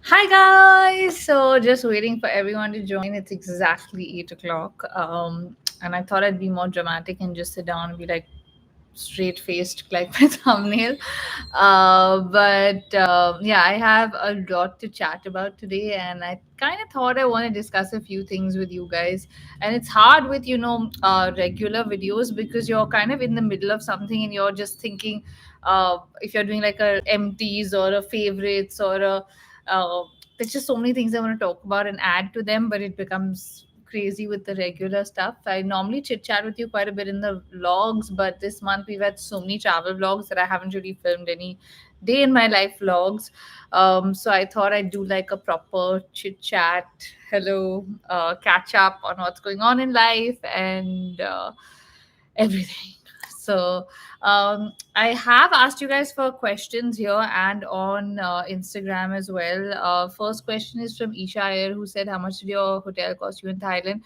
Hi guys! So just waiting for everyone to join. It's exactly 8 o'clock. And I thought I'd be more dramatic and just sit down and be like straight faced like my thumbnail. But yeah, I have a lot to chat about today, and I kind of thought I want to discuss a few things with you guys. And it's hard with regular videos because you're kind of in the middle of something and you're just thinking, if you're doing like a empties or a favorites or a uh, there's just so many things I want to talk about and add to them, but it becomes crazy with the regular stuff. I normally chit chat with you quite a bit in the vlogs, but this month we've had so many travel vlogs that I haven't really filmed any day in my life vlogs. So I thought I'd do like a proper chit chat, hello, catch up on what's going on in life and everything. So I have asked you guys for questions here and on Instagram as well. First question is from Isha Ayer, who said, "How much did your hotel cost you in Thailand?"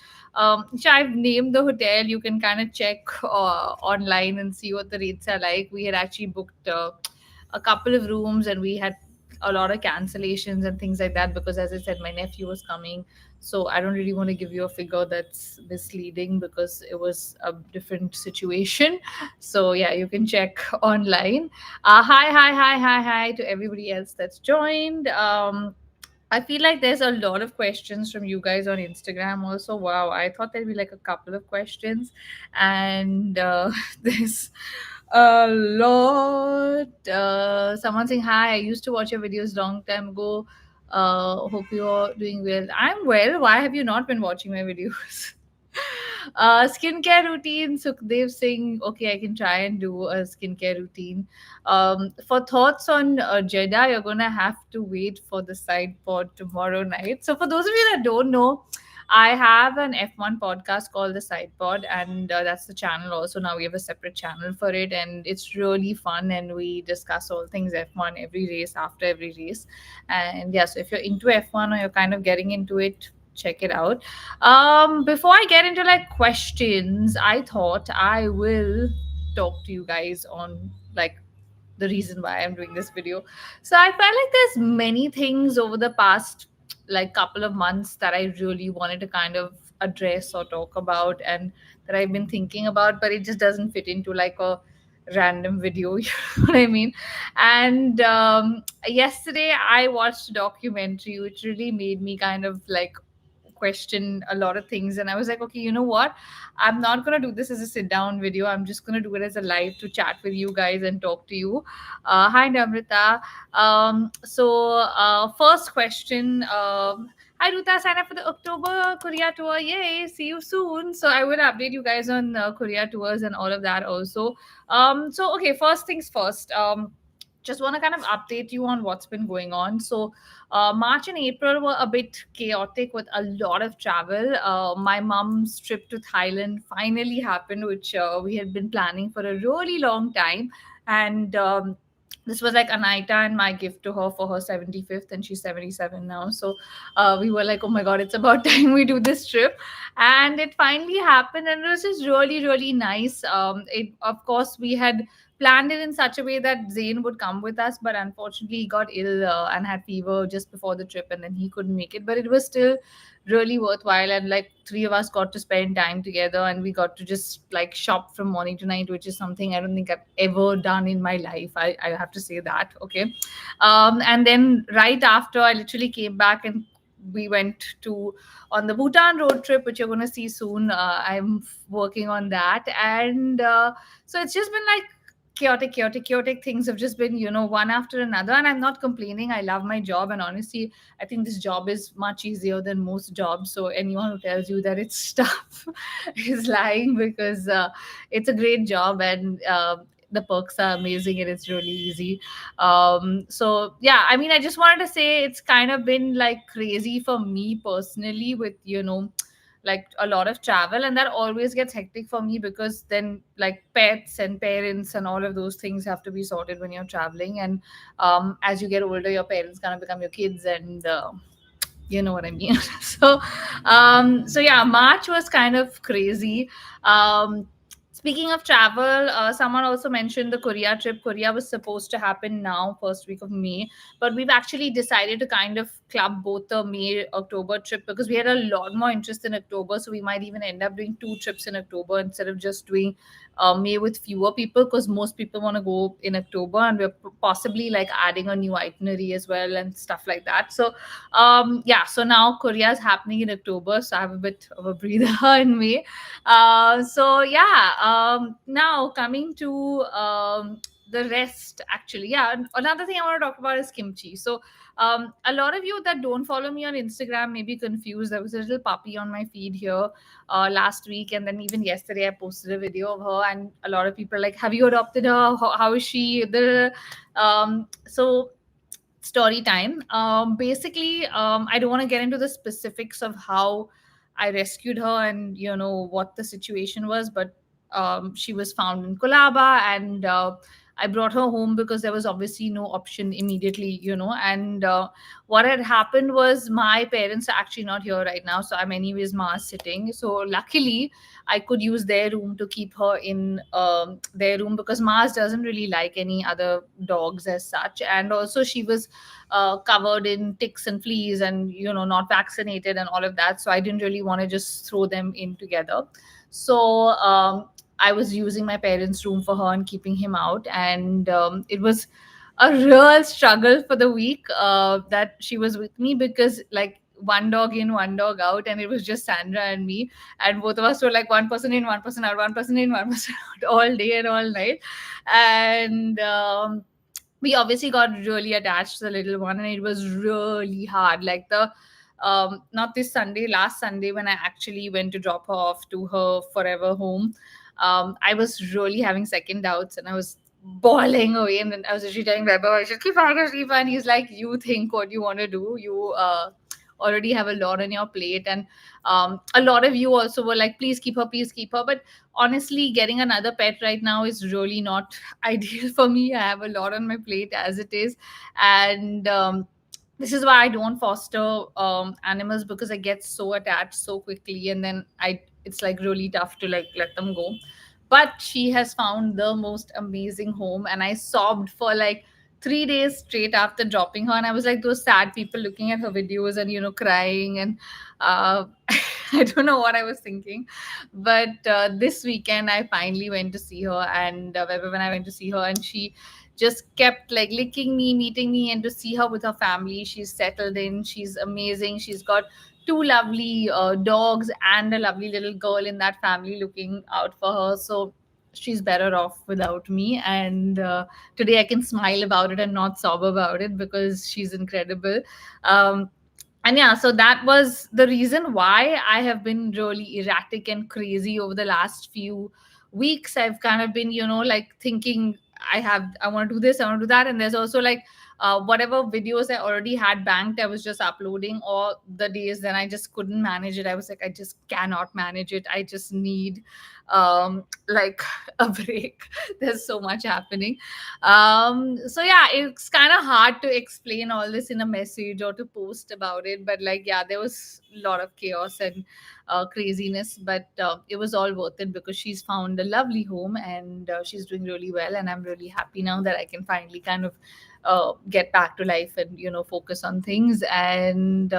Isha, I've named the hotel. You can kind of check online and see what the rates are like. We had actually booked a couple of rooms and we had a lot of cancellations and things like that because, as I said, my nephew was coming. So I don't really want to give you a figure that's misleading because it was a different situation. So yeah, you can check online. Hi to everybody else that's joined. I feel like there's a lot of questions from you guys on Instagram also. Wow, I thought there'd be like a couple of questions, and there's a lot. Someone saying hi. I used to watch your videos long time ago. Hope you're doing well. I'm well. Why have you not been watching my videos? Skincare routine, Sukhdev Singh. Okay, I can try and do a skincare routine. For thoughts on Jeddah, you're gonna have to wait for the side pod tomorrow night. So, for those of you that don't know, I have an F1 podcast called The Side Pod, and that's the channel also. Now we have a separate channel for it, and it's really fun. And we discuss all things F1 every race after every race. And yeah, so if you're into F1 or you're kind of getting into it, check it out. Before I get into like questions, I thought I will talk to you guys on like the reason why I'm doing this video. So I felt like there's many things over the past like couple of months that I really wanted to kind of address or talk about and that I've been thinking about, but it just doesn't fit into like a random video. You know what I mean? And yesterday I watched a documentary which really made me kind of like question a lot of things, and I was like, okay, you know what, I'm not going to do this as a sit down video. I'm just going to do it as a live to chat with you guys and talk to you. Hi Namrita. First question. Hi Ruta, sign up for the October Korea tour. Yay, see you soon. So I will update you guys on Korea tours and all of that also. Okay, first things first. Just want to kind of update you on what's been going on. So March and April were a bit chaotic with a lot of travel. My mom's trip to Thailand finally happened, which we had been planning for a really long time. And this was like Anaita and my gift to her for her 75th, and she's 77 now. So we were like, oh my God, it's about time we do this trip. And it finally happened, and it was just really, really nice. Of course, we had planned it in such a way that Zayn would come with us, but unfortunately he got ill and had fever just before the trip, and then he couldn't make it. But it was still really worthwhile, and like three of us got to spend time together, and we got to just like shop from morning to night, which is something I don't think I've ever done in my life. I have to say that. Okay. And then right after, I literally came back and we went to on the Bhutan road trip, which you're going to see soon. I'm working on that, and so it's just been like chaotic things have just been, one after another. And I'm not complaining. I love my job, and honestly, I think this job is much easier than most jobs. So anyone who tells you that it's tough is lying, because it's a great job, and the perks are amazing and it's really easy. So yeah, I mean, I just wanted to say it's kind of been like crazy for me personally with, like a lot of travel, and that always gets hectic for me because then like pets and parents and all of those things have to be sorted when you're traveling. And as you get older, your parents kind of become your kids, and you know what I mean. So yeah, March was kind of crazy. Speaking of travel, someone also mentioned the Korea trip. Korea was supposed to happen now, first week of May, but we've actually decided to kind of club both the May October trip because we had a lot more interest in October. So we might even end up doing two trips in October instead of just doing May with fewer people, because most people want to go in October, and we're possibly like adding a new itinerary as well and stuff like that. So yeah, so now Korea is happening in October, so I have a bit of a breather in May. So yeah, now coming to the rest, actually, yeah, another thing I want to talk about is kimchi. So a lot of you that don't follow me on Instagram may be confused. There was a little puppy on my feed here last week, and then even yesterday I posted a video of her, and a lot of people are like, have you adopted her? How is she? So story time. Basically, I don't want to get into the specifics of how I rescued her and what the situation was, but she was found in Kolaba, and I brought her home because there was obviously no option immediately, and what had happened was my parents are actually not here right now, so I'm anyways Mars sitting. So luckily I could use their room to keep her in their room, because Mars doesn't really like any other dogs as such, and also she was covered in ticks and fleas and not vaccinated and all of that, so I didn't really want to just throw them in together. So I was using my parents room for her and keeping him out, and it was a real struggle for the week that she was with me, because like one dog in, one dog out, and it was just Sandra and me, and both of us were like one person in, one person out, one person in, one person out, all day and all night. And we obviously got really attached to the little one, and it was really hard. Like the not this Sunday, last Sunday, when I actually went to drop her off to her forever home, I was really having second doubts, and I was bawling away. And then I was actually telling Weber, I should keep on, and he's like, you think what you want to do, you already have a lot on your plate. And a lot of you also were like, please keep her, please keep her. But honestly, getting another pet right now is really not ideal for me. I have a lot on my plate as it is, and this is why I don't foster animals, because I get so attached so quickly, and then I it's like really tough to like let them go. But she has found the most amazing home, and I sobbed for like 3 days straight after dropping her, and I was like those sad people looking at her videos and crying, and uh, I don't know what I was thinking. But this weekend I finally went to see her, and when I went to see her, and she just kept like licking me, meeting me, and to see her with her family. She's settled in, she's amazing. She's got two lovely dogs and a lovely little girl in that family looking out for her. So she's better off without me. And today I can smile about it and not sob about it, because she's incredible. And yeah, so that was the reason why I have been really erratic and crazy over the last few weeks. I've kind of been like thinking, I want to do this, I want to do that. And there's also like whatever videos I already had banked, I was just uploading. Or the days then I just couldn't manage it, I was like, I just cannot manage it, I just need like a break. There's so much happening. So yeah, it's kind of hard to explain all this in a message or to post about it, but like yeah, there was a lot of chaos and craziness, but it was all worth it, because she's found a lovely home, and she's doing really well, and I'm really happy now that I can finally kind of get back to life and focus on things. And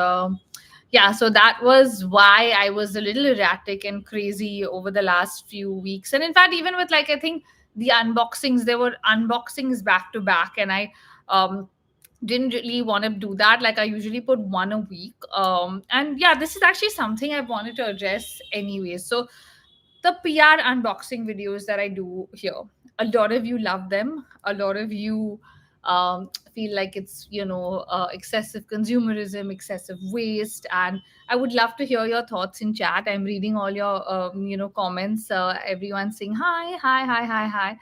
yeah, so that was why I was a little erratic and crazy over the last few weeks. And in fact, even with like, I think the unboxings, there were unboxings back to back, and I um didn't really want to do that. Like I usually put one a week. And yeah, this is actually something I wanted to address anyway. So the PR unboxing videos that I do here, a lot of you love them. A lot of you feel like it's excessive consumerism, excessive waste, and I would love to hear your thoughts in chat. I'm reading all your comments. Everyone saying hi, hi, hi, hi, hi.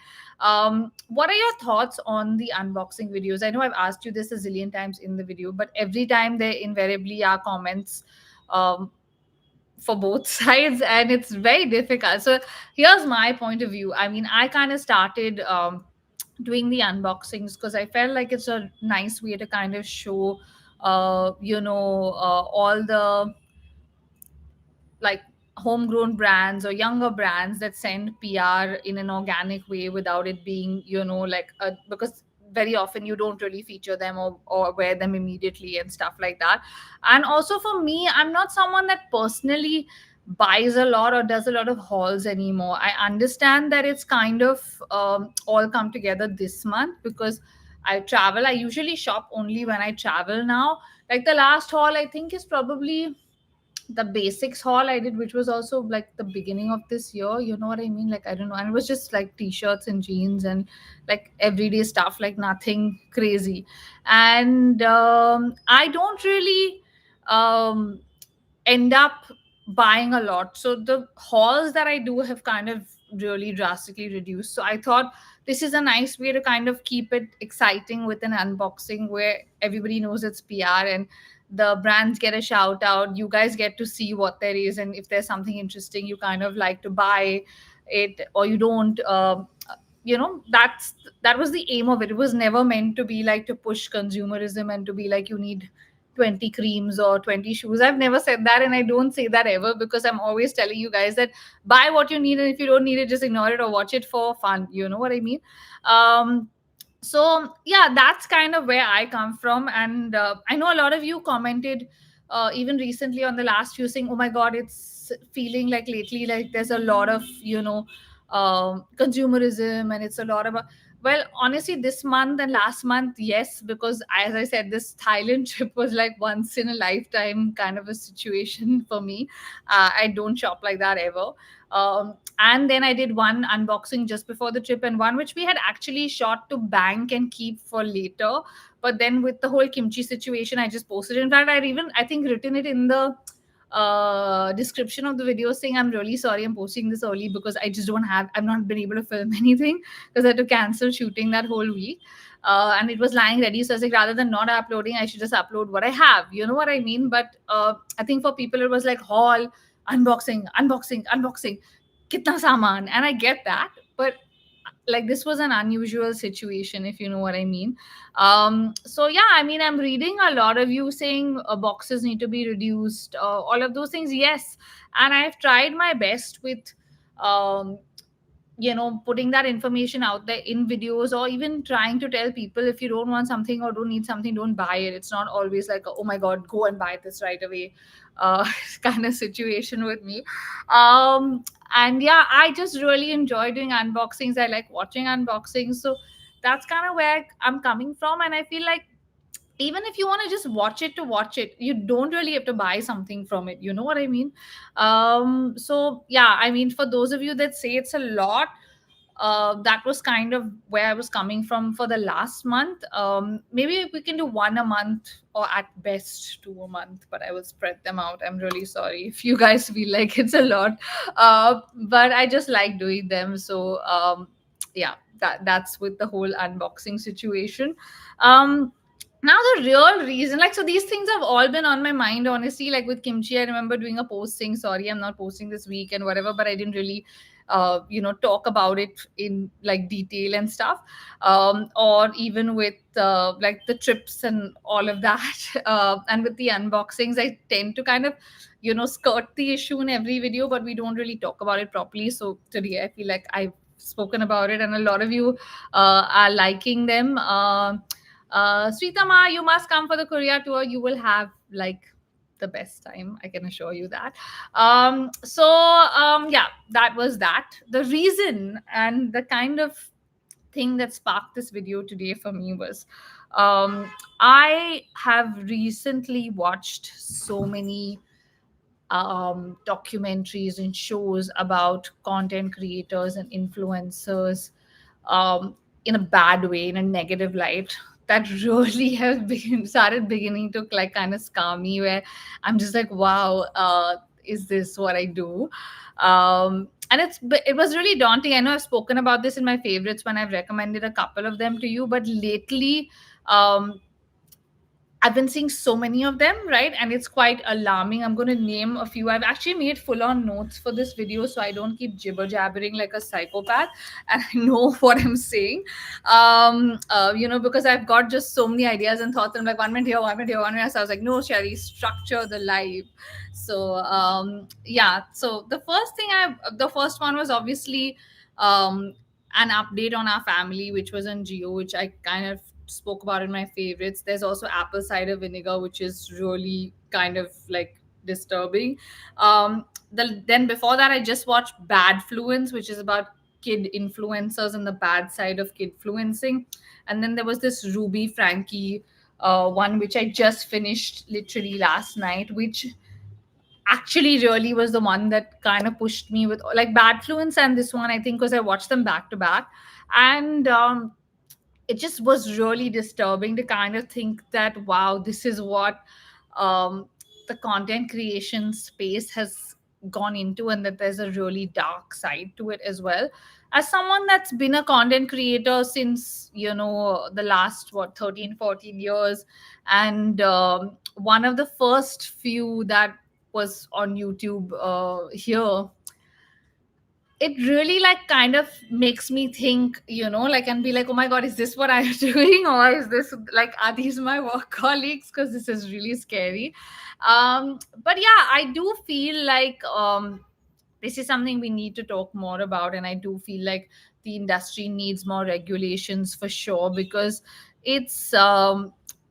What are your thoughts on the unboxing videos? I know I've asked you this a zillion times in the video, but every time there invariably are comments um, for both sides, and it's very difficult. So here's my point of view. I mean, I kind of started doing the unboxings because I felt like it's a nice way to kind of show all the like homegrown brands or younger brands that send PR in an organic way without it being, like because very often you don't really feature them or wear them immediately and stuff like that. And also for me, I'm not someone that personally buys a lot or does a lot of hauls anymore. I understand that it's kind of all come together this month because I travel. I usually shop only when I travel now. Like the last haul, I think, is probably the basics haul I did, which was also like the beginning of this year. You know what I mean? Like, I don't know. And it was just like t-shirts and jeans and like everyday stuff, like nothing crazy. And I don't really um, end up buying a lot. So the hauls that I do have kind of really drastically reduced. So I thought this is a nice way to kind of keep it exciting with an unboxing where everybody knows it's PR and the brands get a shout out. You guys get to see what there is, and if there's something interesting, you kind of like to buy it or you don't. That was the aim of it. It was never meant to be like to push consumerism and to be like you need 20 creams or 20 shoes. I've never said that, and I don't say that ever because I'm always telling you guys that buy what you need, and if you don't need it, just ignore it or watch it for fun. You know what I mean? um so yeah, that's kind of where I come from. And I know a lot of you commented even recently on the last few, saying, oh my god, it's feeling like lately like there's a lot of consumerism, and it's a lot about, well, honestly, this month and last month, yes, because as I said, this Thailand trip was like once in a lifetime kind of a situation for me. I don't shop like that ever. And then I did one unboxing just before the trip, and one which we had actually shot to bank and keep for later. But then with the whole kimchi situation, I just posted it. In fact, I think written it in the description of the video, saying I'm really sorry I'm posting this early because I've not been able to film anything because I had to cancel shooting that whole week. And it was lying ready. So I was like, rather than not uploading, I should just upload what I have. You know what I mean? But I think for people, it was like haul, unboxing, kitna saman. And I get that. But like this was an unusual situation, if you know what I mean. So yeah, I mean, I'm reading a lot of you saying boxes need to be reduced, all of those things, yes. And I've tried my best with um, putting that information out there in videos, or even trying to tell people, if you don't want something or don't need something, don't buy it. It's not always like, oh my god, go and buy this right away kind of situation with me. And yeah, I just really enjoy doing unboxings. I like watching unboxings. So that's kind of where I'm coming from. And I feel like even if you want to just watch it to watch it, you don't really have to buy something from it. You know what I mean? So yeah, I mean, for those of you that say it's a lot, that was kind of where I was coming from for the last month. Maybe we can do one a month, or at best two a month, but I will spread them out. I'm really sorry if you guys feel like it's a lot, but I just like doing them. So yeah, that's with the whole unboxing situation. Um, Now the real reason, like, so these things have all been on my mind, honestly. Like with kimchi, I remember doing a post saying, sorry, I'm not posting this week and whatever, but I didn't really talk about it in like detail and stuff. Or even with like the trips and all of that. And with the unboxings, I tend to kind of skirt the issue in every video, but we don't really talk about it properly. So today I feel like I've spoken about it, and a lot of you are liking them. Sritama, you must come for the Korea tour. You will have like the best time. I can assure you that. Yeah, that was that. The reason and the kind of thing that sparked this video today for me was I have recently watched so many documentaries and shows about content creators and influencers in a bad way, in a negative light. That really has started beginning to like kind of scare me, where I'm just like, wow, is this what I do? And it was really daunting. I know I've spoken about this in my favorites when I've recommended a couple of them to you, but lately, um, I've been seeing so many of them, right? And it's quite alarming. I'm going to name a few. I've actually made full on notes for this video so I don't keep jibber jabbering like a psychopath and I know what I'm saying. Because I've got just so many ideas and thoughts. I'm like, 1 minute here, 1 minute here, 1 minute. So I was like, no, Sherry, structure the live. So, yeah. So the first one was obviously um, an update on our family, which was on Geo, which I kind of spoke about in my favorites. There's also apple cider vinegar, which is really kind of like disturbing. Then before that, I just watched Bad Fluence, which is about kid influencers and the bad side of kid influencing. And then there was this Ruby Frankie one, which I just finished literally last night, which actually really was the one that kind of pushed me with like Bad Fluence and this one, I think, because I watched them back to back. And it just was really disturbing to kind of think that wow, this is what um, the content creation space has gone into, and that there's a really dark side to it as well. As someone that's been a content creator since the last 13, 14 years, and one of the first few that was on YouTube here, it really like kind of makes me think, like, and be like, oh my god, is this what I'm doing, or is this like, are these my work colleagues? Because this is really scary. But yeah, I do feel like this is something we need to talk more about, and I do feel like the industry needs more regulations for sure, because it's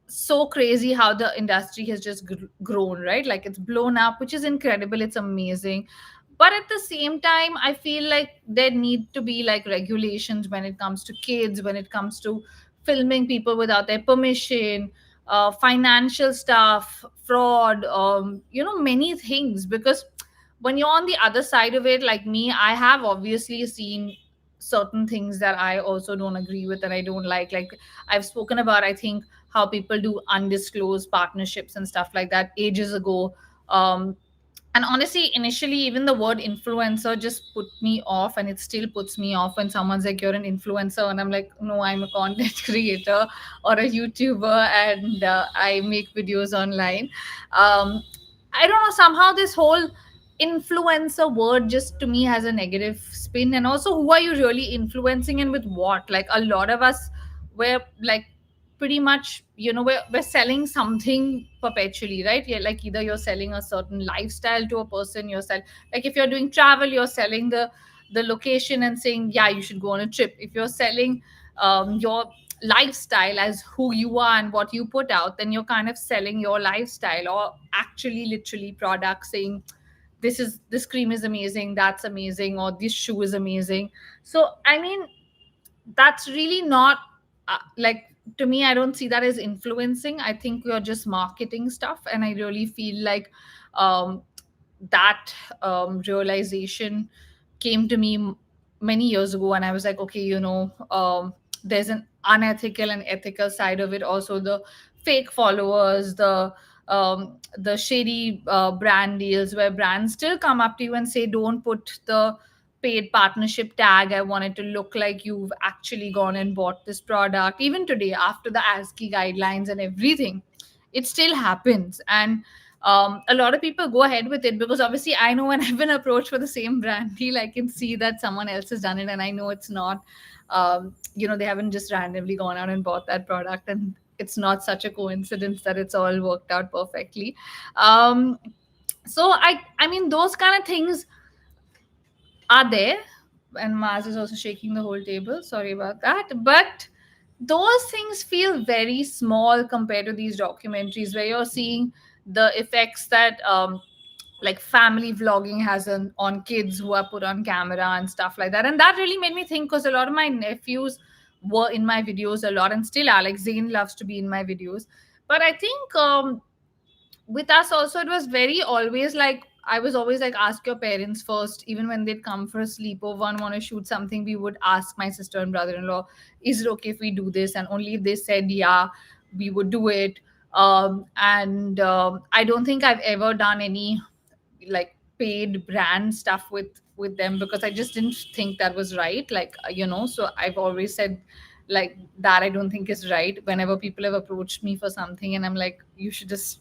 so crazy how the industry has just grown, right? Like, it's blown up, which is incredible, it's amazing. But at the same time, I feel like there need to be like regulations when it comes to kids, when it comes to filming people without their permission, financial stuff, fraud, many things. Because when you're on the other side of it, like me, I have obviously seen certain things that I also don't agree with and I don't like I've spoken about, I think, how people do undisclosed partnerships and stuff like that ages ago. And honestly, initially, even the word influencer just put me off, and it still puts me off when someone's like, you're an influencer, and I'm like, no, I'm a content creator or a YouTuber, and I make videos online. I don't know, somehow this whole influencer word just to me has a negative spin. And also, who are you really influencing and with what? Like, a lot of us were like pretty much, we're selling something perpetually, right? Yeah, like either you're selling a certain lifestyle to a person, you're selling, like if you're doing travel, you're selling the location and saying, yeah, you should go on a trip. If you're selling your lifestyle as who you are and what you put out, then you're kind of selling your lifestyle, or actually literally products, saying this cream is amazing, that's amazing, or this shoe is amazing. So I mean, that's really not like, to me, I don't see that as influencing. I think you're just marketing stuff, and I really feel like um, that realization came to me many years ago, and I was like, okay, there's an unethical and ethical side of it also. The fake followers, the shady brand deals, where brands still come up to you and say, don't put the paid partnership tag, I want it to look like you've actually gone and bought this product. Even today, after the ASCII guidelines and everything, it still happens. And a lot of people go ahead with it, because obviously I know when I've been approached for the same brand deal, I can see that someone else has done it, and I know it's not they haven't just randomly gone out and bought that product, and it's not such a coincidence that it's all worked out perfectly. um, so I mean, those kind of things are there. And Mars is also shaking the whole table, sorry about that. But those things feel very small compared to these documentaries, where you're seeing the effects that like family vlogging has on kids who are put on camera and stuff like that. And that really made me think, because a lot of my nephews were in my videos a lot, and still are. Like, Zane loves to be in my videos. But I think with us also, it was very always like, I was always like, ask your parents first. Even when they'd come for a sleepover and want to shoot something, we would ask my sister and brother-in-law, is it okay if we do this? And only if they said yeah, we would do it. And I don't think I've ever done any like paid brand stuff with them, because I just didn't think that was right. Like, so I've always said like that I don't think is right. Whenever people have approached me for something and I'm like, you should just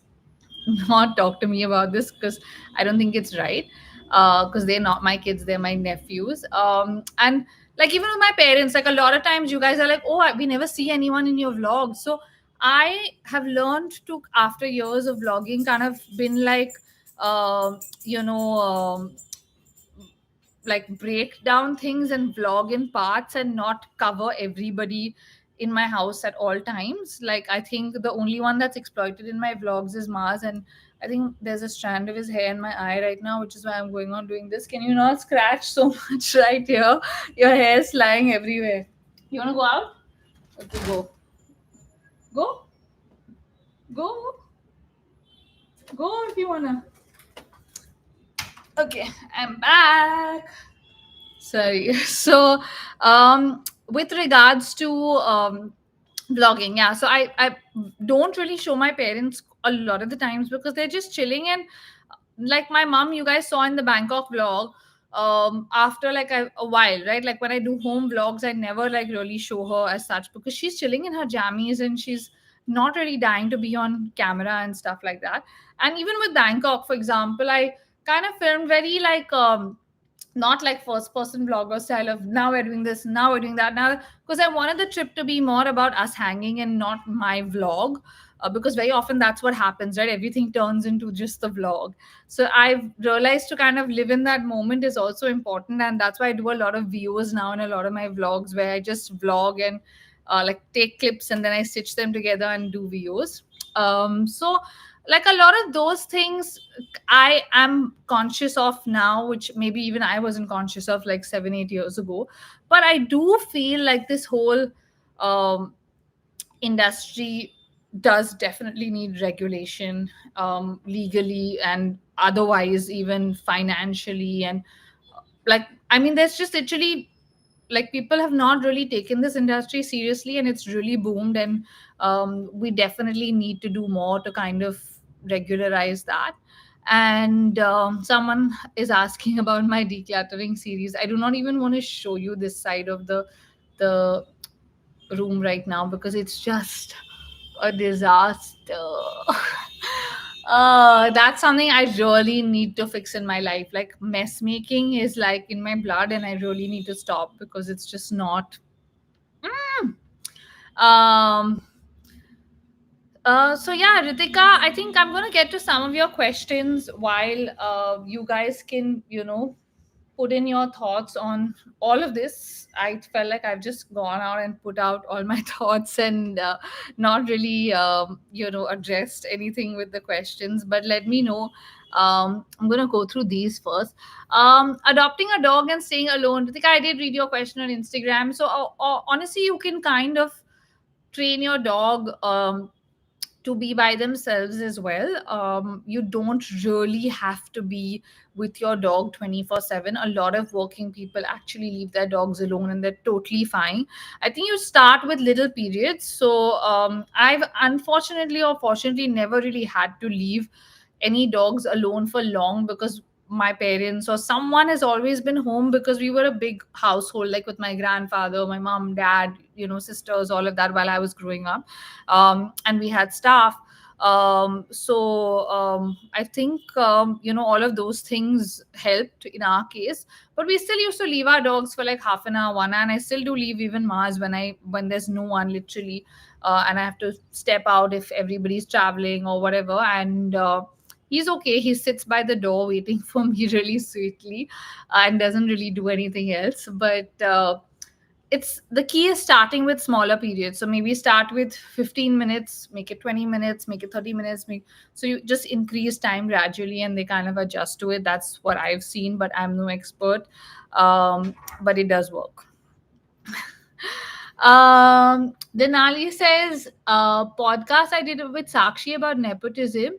not talk to me about this because I don't think it's right. Because they're not my kids, they're my nephews. And like even with my parents, like a lot of times you guys are like, oh, we never see anyone in your vlogs. So I have learned to, after years of vlogging, kind of been like, you know, like break down things and vlog in parts and not cover everybody in my house at all times. Like I think the only one that's exploited in my vlogs is Mars, and I think there's a strand of his hair in my eye right now, which is why I'm going on doing this. Can you not scratch so much right here? Your hair's flying everywhere. You wanna go out? Okay, go. Go. Go. Go if you wanna. Okay, I'm back. Sorry. So with regards to vlogging, yeah, so I don't really show my parents a lot of the times because they're just chilling. And like my mom, you guys saw in the Bangkok vlog, after like a while, right? Like when I do home vlogs, I never like really show her as such because she's chilling in her jammies and she's not really dying to be on camera and stuff like that. And even with Bangkok, for example, I kind of filmed very like not like first person vlogger style of now we're doing this, now we're doing that, now, because I wanted the trip to be more about us hanging and not my vlog. Because very often that's what happens, right? Everything turns into just the vlog. So I've realized to kind of live in that moment is also important, and that's why I do a lot of videos now in a lot of my vlogs where I just vlog and like take clips and then I stitch them together and do videos. So like a lot of those things I am conscious of now, which maybe even I wasn't conscious of like 7 8 years ago. But I do feel like this whole um, industry does definitely need regulation, legally and otherwise, even financially. And like, I mean, there's just literally like people have not really taken this industry seriously and it's really boomed. And we definitely need to do more to kind of regularize that. And someone is asking about my decluttering series. I do not even want to show you this side of the room right now because it's just a disaster. That's something I really need to fix in my life. Like mess making is like in my blood, and I really need to stop because it's just not. Mm. Um. So yeah, Ritika, I think I'm gonna get to some of your questions while you guys can, put in your thoughts on all of this. I felt like I've just gone out and put out all my thoughts and not really, addressed anything with the questions. But let me know. I'm going to go through these first. Adopting a dog and staying alone. I think I did read your question on Instagram. So honestly, you can kind of train your dog to be by themselves as well. You don't really have to be with your dog 24/7. A lot of working people actually leave their dogs alone and they're totally fine. I think you start with little periods. So I've unfortunately or fortunately never really had to leave any dogs alone for long because my parents or someone has always been home because we were a big household, like with my grandfather, my mom, dad, sisters, all of that while I was growing up. And we had staff. I think all of those things helped in our case. But we still used to leave our dogs for like half an hour, 1 hour, and I still do leave even Mars when there's no one literally, and I have to step out if everybody's traveling or whatever. And he's okay. He sits by the door waiting for me really sweetly, and doesn't really do anything else. But it's the key is starting with smaller periods. So maybe start with 15 minutes, make it 20 minutes, make it 30 minutes. So you just increase time gradually and they kind of adjust to it. That's what I've seen, but I'm no expert. But it does work. Denali says, podcast I did with Sakshi about nepotism.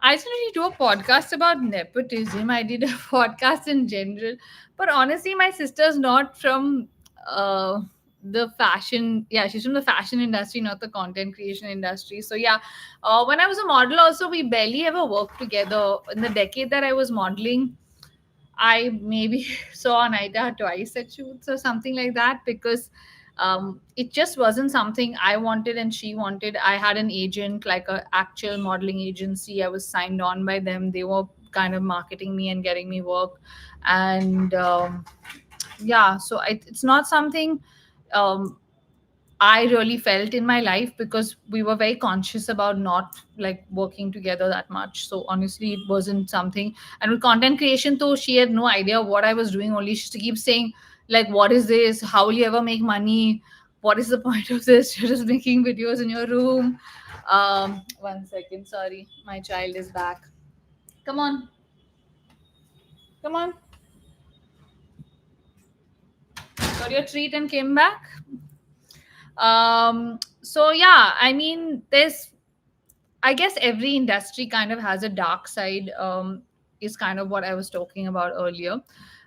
I didn't really do a podcast about nepotism. I did a podcast in general. But honestly, my sister's not from the fashion. Yeah, she's from the fashion industry, not the content creation industry. So yeah, when I was a model, also we barely ever worked together. In the decade that I was modeling, I maybe saw Anaita twice at shoots or something like that because It just wasn't something I wanted and she wanted. I had an agent, like a actual modeling agency. I was signed on by them. They were kind of marketing me and getting me work. And yeah, so it's not something um, I really felt in my life, because we were very conscious about not like working together that much. So honestly, it wasn't something. And with content creation, though, she had no idea what I was doing. Only she used to keep saying, like, "What is this? How will you ever make money? What is the point of this? You're just making videos in your room." 1 second, sorry, my child is back. Come on, come on, got your treat and came back. So yeah, I mean, there's, I guess every industry kind of has a dark side, is kind of what I was talking about earlier.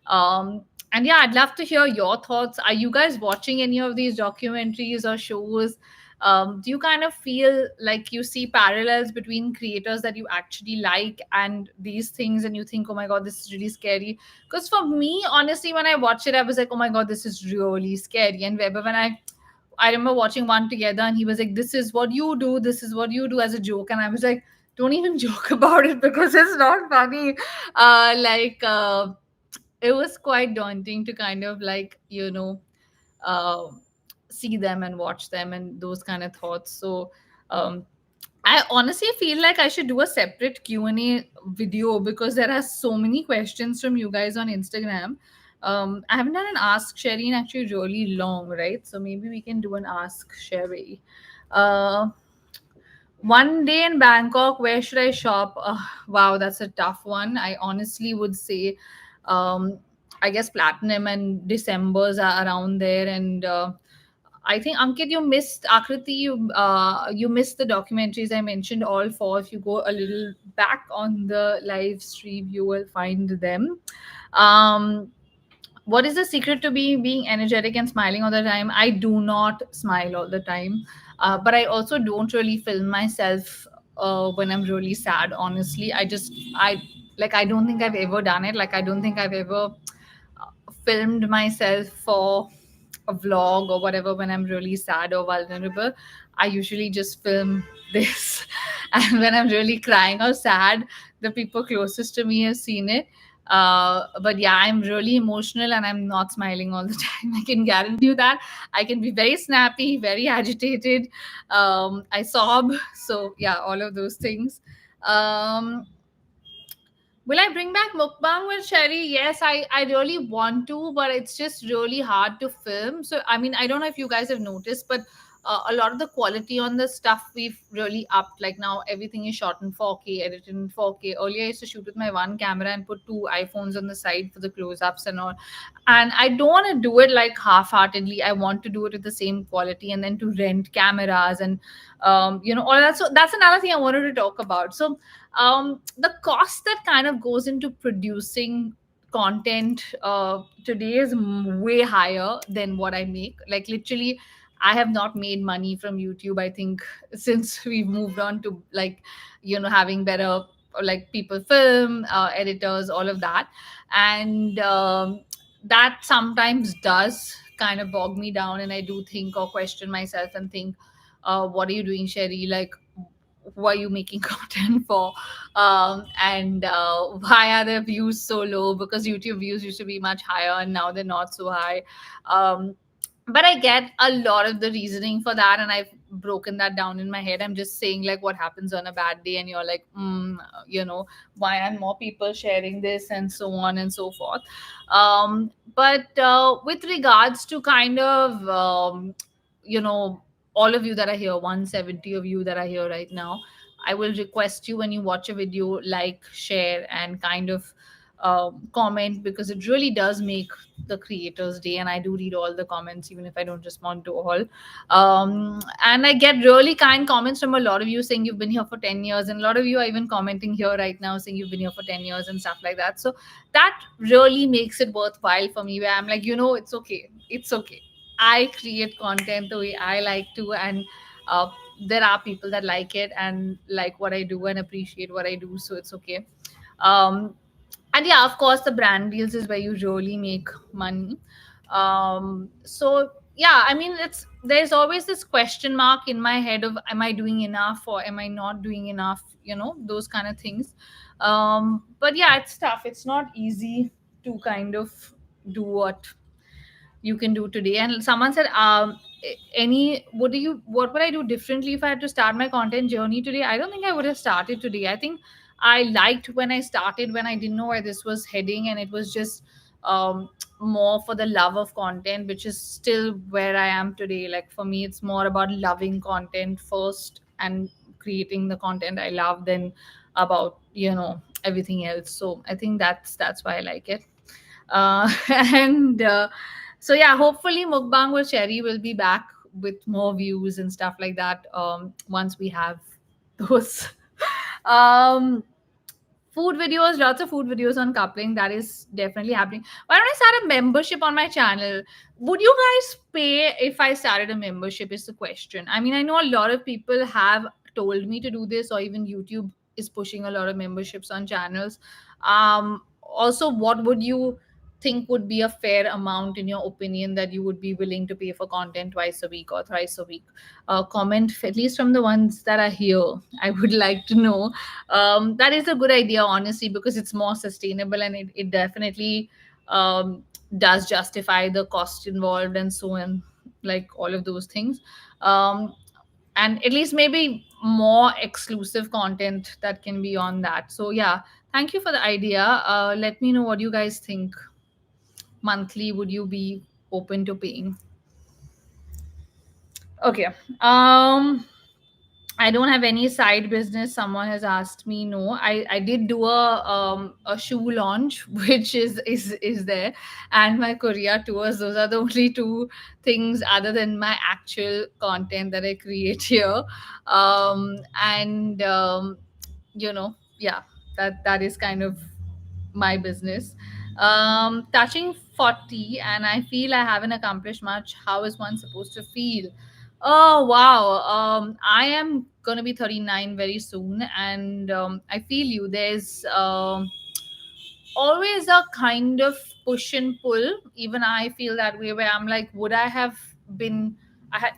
Um, and yeah, I'd love to hear your thoughts. Are you guys watching any of these documentaries or shows? Do you kind of feel like you see parallels between creators that you actually like and these things, and you think, oh my God, this is really scary? Because for me, honestly, when I watched it, I was like, oh my God, this is really scary. And Weber, when I remember watching one together, and he was like, "This is what you do. This is what you do," as a joke, and I was like, "Don't even joke about it because it's not funny." Like it was quite daunting to kind of like uh, see them and watch them and those kind of thoughts. So um, I honestly feel like I should do a separate Q&A video, because there are so many questions from you guys on Instagram. I haven't done an Ask Sherry in actually really long, right? So maybe we can do an Ask Sherry. Uh, One day in Bangkok, where should I shop? Wow, that's a tough one. I honestly would say, um, I guess Platinum and December's are around there, and I think Ankit, you missed Akriti. You missed the documentaries I mentioned all four. If you go a little back on the live stream, you will find them. Um, what is the secret to being energetic and smiling all the time? I do not smile all the time, but I also don't really film myself when I'm really sad. Honestly, I like, I don't think I've ever done it. Like, I don't think I've ever filmed myself for a vlog or whatever when I'm really sad or vulnerable. I usually just film this. And when I'm really crying or sad, the people closest to me have seen it. But yeah, I'm really emotional and I'm not smiling all the time. I can guarantee you that. I can be very snappy, very agitated. I sob. So yeah, all of those things. Um, Will I bring back mukbang with Sherry? Yes, I really want to, but it's just really hard to film. So, I mean, I don't know if you guys have noticed, but a lot of the quality on the stuff we've really upped. Like now, everything is shot in 4K, edited in 4K. Earlier, I used to shoot with my one camera and put two iPhones on the side for the close ups and all. And I don't want to do it like half heartedly. I want to do it with the same quality, and then to rent cameras and, all that. So, that's another thing I wanted to talk about. So, the cost that kind of goes into producing content today is way higher than what I make. Like, literally, I have not made money from YouTube, I think, since we've moved on to like, having better like people film, editors, all of that. And that sometimes does kind of bog me down, and I do think or question myself and think, what are you doing, Sherry? Like, who are you making content for? And why are the views so low? Because YouTube views used to be much higher and now they're not so high. um, but I get a lot of the reasoning for that, and I've broken that down in my head. I'm just saying, like, what happens on a bad day, and you're like, why aren't more people sharing this, and so on and so forth. But with regards to kind of you know all of you that are here, 170 of you that are here right now, I will request you, when you watch a video, like, share, and kind of comment, because it really does make the creator's day. And I do read all the comments, even if I don't respond to all. And I get really kind comments from a lot of you saying you've been here for 10 years, and a lot of you are even commenting here right now saying you've been here for 10 years and stuff like that. So that really makes it worthwhile for me, where I'm like, it's okay, it's okay. I create content the way I like to, and uh, there are people that like it and like what I do and appreciate what I do, so it's okay. um and yeah, of course, the brand deals is where you really make money. So yeah, I mean, it's there's always this question mark in my head of, am I doing enough or am I not doing enough, those kind of things. But yeah, it's tough, it's not easy to kind of do what you can do today. And someone said, any what would I do differently if I had to start my content journey today? I don't think I would have started today. I think I liked when I started, when I didn't know where this was heading, and it was just um, more for the love of content, which is still where I am today. Like for me, it's more about loving content first and creating the content I love than about everything else. So I think that's why I like it. And so yeah, hopefully Mukbang with Cherry will be back with more views and stuff like that, once we have those. um Food videos, lots of food videos on coupling, that is definitely happening. Why don't I start a membership on my channel? Would you guys pay if I started a membership, is the question. I mean, I know a lot of people have told me to do this, or even YouTube is pushing a lot of memberships on channels. Also, what would you think would be a fair amount in your opinion that you would be willing to pay for content twice a week or thrice a week? Comment, at least from the ones that are here. I would like to know. That is a good idea, honestly, because it's more sustainable, and it definitely um, does justify the cost involved and so on, like all of those things. um, and at least maybe more exclusive content that can be on that. So yeah, thank you for the idea. Let me know what you guys think. Monthly, would you be open to paying? Okay. I don't have any side business. Someone has asked me. No, I did do a shoe launch, which is there, and my Korea tours. Those are the only two things other than my actual content that I create here. And yeah, that is kind of my business. Touching 40, and I feel I haven't accomplished much. How is one supposed to feel? Oh wow. I am gonna be 39 very soon, and I feel you. There's always a kind of push and pull. Even I feel that way, where I'm like, would I have been,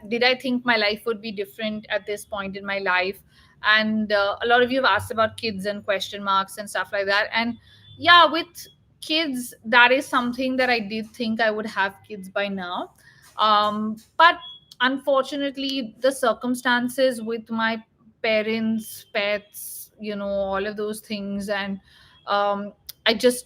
did I think my life would be different at this point in my life? And a lot of you have asked about kids and question marks and stuff like that. And yeah, with kids, that is something that I did think I would have kids by now. But unfortunately, the circumstances with my parents, pets, all of those things, and um, I just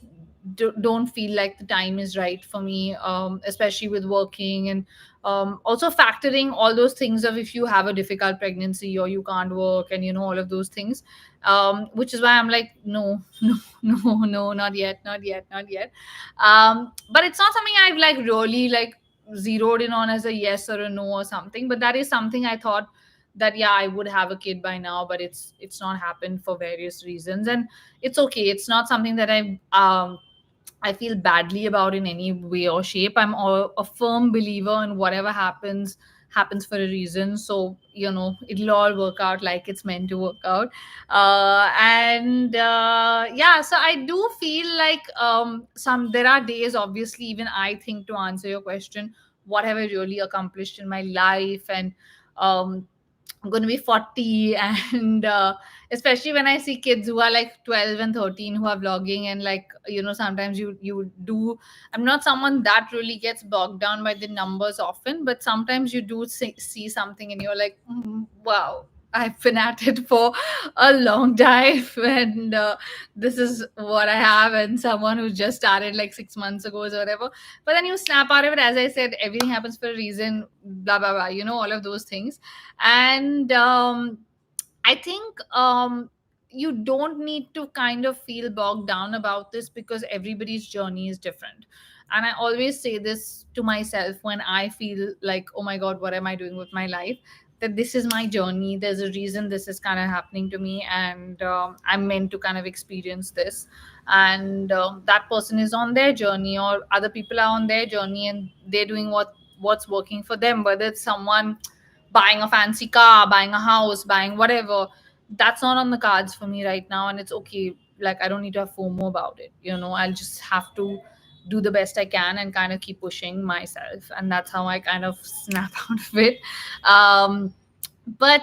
don't feel like the time is right for me, especially with working, and also factoring all those things of if you have a difficult pregnancy or you can't work, and all of those things. Which is why I'm like, no, no, no, no, not yet, not yet, not yet. But it's not something I've like really like zeroed in on as a yes or a no or something. But that is something I thought that yeah, I would have a kid by now, but it's not happened for various reasons. And it's okay, it's not something that I feel badly about in any way or shape. I'm a firm believer in whatever happens for a reason. So it'll all work out like it's meant to work out. And yeah, so I do feel like some there are days, obviously, even I think, to answer your question, what have I really accomplished in my life? And um I'm going to be 40, and especially when I see kids who are like 12 and 13 who are vlogging, and like sometimes you do. I'm not someone that really gets bogged down by the numbers often, but sometimes you do see something and you're like, wow, I've been at it for a long time, and this is what I have, and someone who just started like 6 months ago or whatever. But then you snap out of it. As I said, everything happens for a reason, blah blah blah, all of those things. And I think you don't need to kind of feel bogged down about this, because everybody's journey is different. And I always say this to myself when I feel like, oh my god, what am I doing with my life? That this is my journey, there's a reason this is kind of happening to me, and I'm meant to kind of experience this. And that person is on their journey, or other people are on their journey, and they're doing what's working for them, whether it's someone buying a fancy car, buying a house, buying whatever. That's not on the cards for me right now, and it's okay. Like, I don't need to have FOMO about it. I'll just have to do the best I can and kind of keep pushing myself. And that's how I kind of snap out of it. Um, but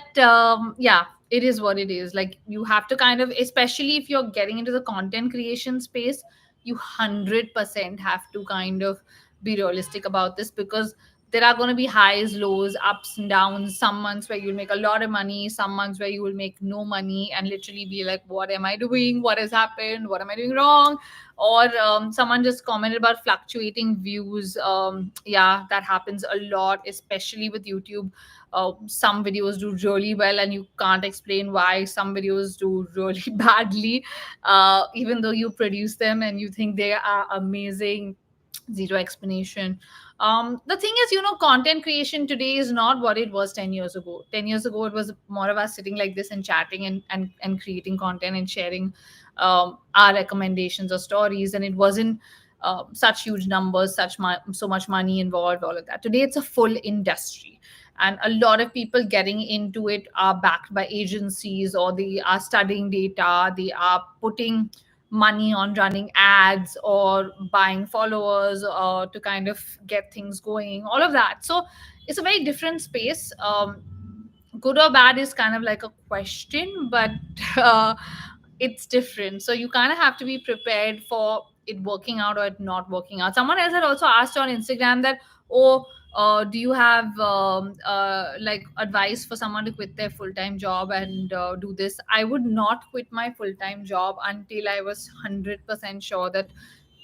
yeah, it is what it is. Like, you have to kind of, especially if you're getting into the content creation space, you 100% have to kind of be realistic about this, because there are going to be highs, lows, ups and downs. Some months where you'll make a lot of money, some months where you will make no money and literally be like, what am I doing, what has happened, what am I doing wrong? Or someone just commented about fluctuating views. Yeah, that happens a lot, especially with YouTube. Some videos do really well and you can't explain why. Some videos do really badly, even though you produce them and you think they are amazing. Zero explanation. The thing is, content creation today is not what it was 10 years ago. 10 years ago, it was more of us sitting like this and chatting and creating content and sharing our recommendations or stories. And it wasn't such huge numbers, so much money involved, all of that. Today, it's a full industry. And a lot of people getting into it are backed by agencies, or they are studying data, they are putting money on running ads or buying followers to kind of get things going, all of that. So it's a very different space. Good or bad is kind of like a question, but uh, it's different. So you kind of have to be prepared for it working out or it not working out. Someone else had also asked on Instagram that, oh, do you have like advice for someone to quit their full-time job and do this? I would not quit my full-time job until I was 100% sure that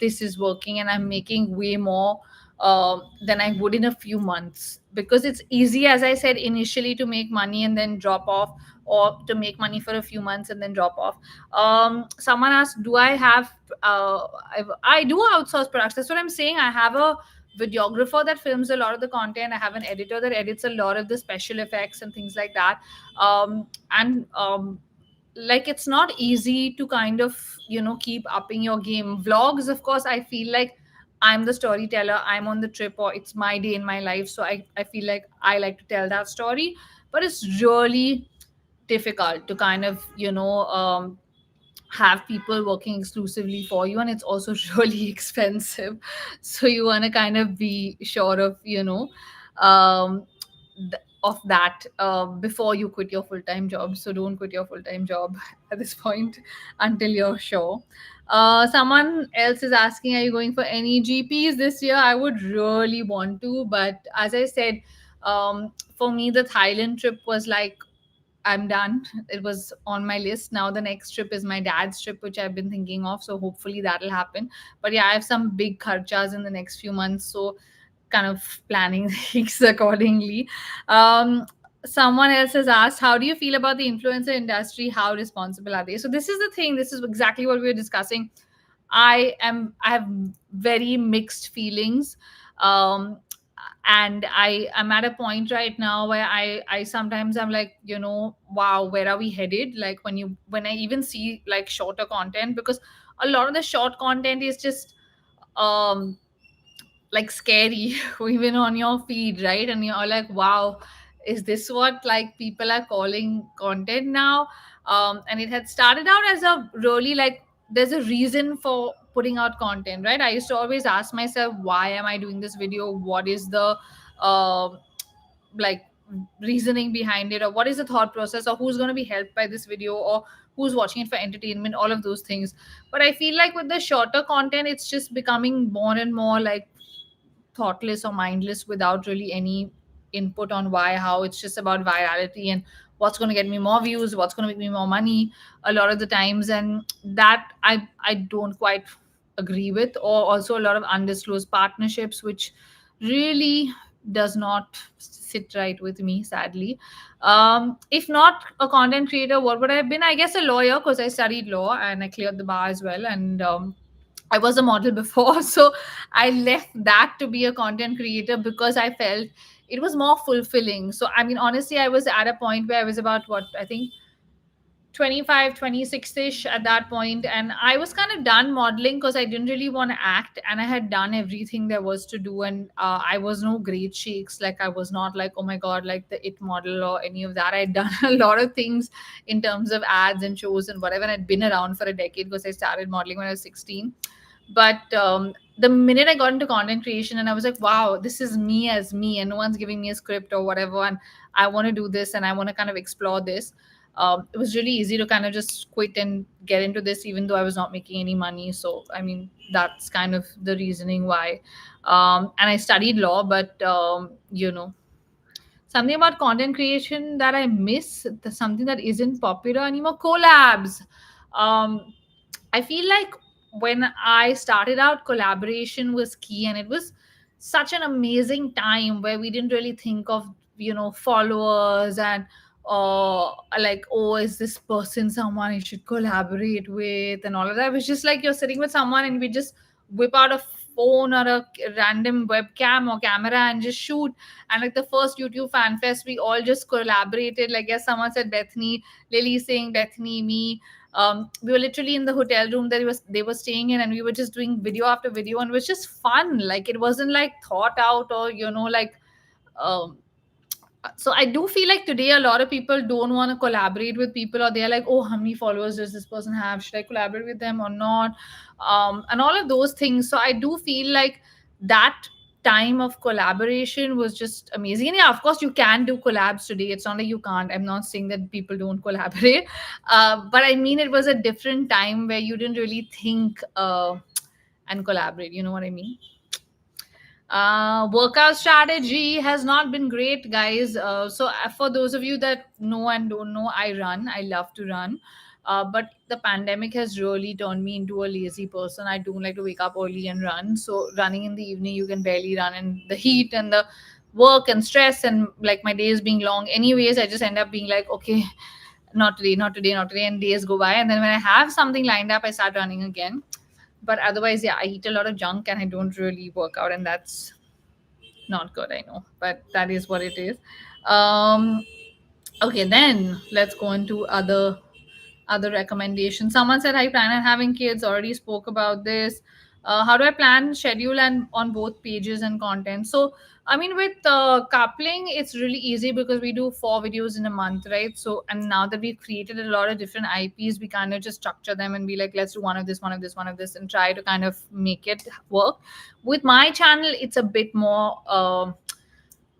this is working and I'm making way more than I would in a few months. Because it's easy, as I said, initially to make money and then drop off, or to make money for a few months and then drop off. Someone asked, do I have, I do outsource products. That's what I'm saying. I have a videographer that films a lot of the content. I have an editor that edits a lot of the special effects and things like that. And like, it's not easy to kind of keep upping your game. Vlogs, of course, I feel like I'm the storyteller, I'm on the trip, or it's my day in my life, so I feel like I like to tell that story. But it's really difficult to kind of have people working exclusively for you, and it's also really expensive. So you want to kind of be sure of um, of that before you quit your full-time job. So don't quit your full-time job at this point until you're sure. Someone else is asking, are you going for any GPs this year? I would really want to, but as I said, for me the Thailand trip was like, I'm done. It was on my list. Now the next trip is my dad's trip, which I've been thinking of. So hopefully that'll happen. But yeah, I have some big kharchas in the next few months. So kind of planning things accordingly. Um, Someone else has asked, how do you feel about the influencer industry? How responsible are they? So this is the thing. This is exactly what we were discussing. I have very mixed feelings. Um, and I am at a point right now where I sometimes I'm like, wow, where are we headed? Like, when I even see like shorter content, because a lot of the short content is just um like scary even on your feed, right? And you're like, wow, is this what like people are calling content now? And it had started out as a really like, there's a reason for putting out content, right? I used to always ask myself, why am I doing this video? What is the um like reasoning behind it, or what is the thought process, or who's going to be helped by this video, or who's watching it for entertainment, all of those things. But I feel like with the shorter content, it's just becoming more and more like thoughtless or mindless, without really any input on why, how. It's just about virality and what's going to get me more views, what's going to make me more money a lot of the times. And that I don't quite agree with. Or also a lot of undisclosed partnerships, which really does not sit right with me, sadly. If not a content creator, what would I have been? I guess a lawyer, because I studied law and I cleared the bar as well. And I was a model before, so I left that to be a content creator because I felt it was more fulfilling. So, I mean, honestly, I was at a point where I was about, what, I think 25, 26 ish at that point. And I was kind of done modeling because I didn't really want to act. And I had done everything there was to do. And I was no great shakes. Like, I was not like, oh my God, like the it model or any of that. I'd done a lot of things in terms of ads and shows and whatever. And I'd been around for a decade because I started modeling when I was 16. But the minute I got into content creation and I was like, wow, this is me as me, and no one's giving me a script or whatever, and I want to do this and I want to kind of explore this. It was really easy to kind of just quit and get into this, even though I was not making any money. So, I mean, that's kind of the reasoning why. And I studied law, but, something about content creation that I miss, something that isn't popular anymore, collabs. Um, I feel like when I started out, collaboration was key, and it was such an amazing time where we didn't really think of, followers and like, oh, is this person someone you should collaborate with and all of that. It was just like you're sitting with someone and we just whip out a phone or a random webcam or camera and just shoot. And like the first YouTube fan fest, we all just collaborated. Like, yes, someone said Bethany, Lily saying Bethany, me. We were literally in the hotel room that they were staying in, and we were just doing video after video, and it was just fun. Like, it wasn't like thought out or like. Um, so I do feel like today a lot of people don't want to collaborate with people, or they're like, oh, how many followers does this person have? Should I collaborate with them or not? And all of those things. So I do feel like that time of collaboration was just amazing. And yeah, of course, you can do collabs today. It's not like you can't. I'm not saying that people don't collaborate. But I mean, it was a different time where you didn't really think and collaborate. You know what I mean? Workout strategy has not been great, guys. So for those of you that know and don't know, I run. I love to run. But the pandemic has really turned me into a lazy person. I don't like to wake up early and run. So running in the evening, you can barely run, and the heat and the work and stress and like my days being long. Anyways, I just end up being like, okay, not today, not today, not today, and days go by. And then when I have something lined up, I start running again. But otherwise, yeah, I eat a lot of junk and I don't really work out, and that's not good, I know, but that is what it is. um okay, then let's go into other recommendations. Someone said, I plan on having kids. Already spoke about this. How do I plan schedule and on both pages and content? So, I mean, with coupling, it's really easy because we do 4 videos in a month, right? So, and now that we've created a lot of different IPs, we kind of just structure them and be like, let's do one of this, one of this, one of this, and try to kind of make it work. With my channel, it's a bit more.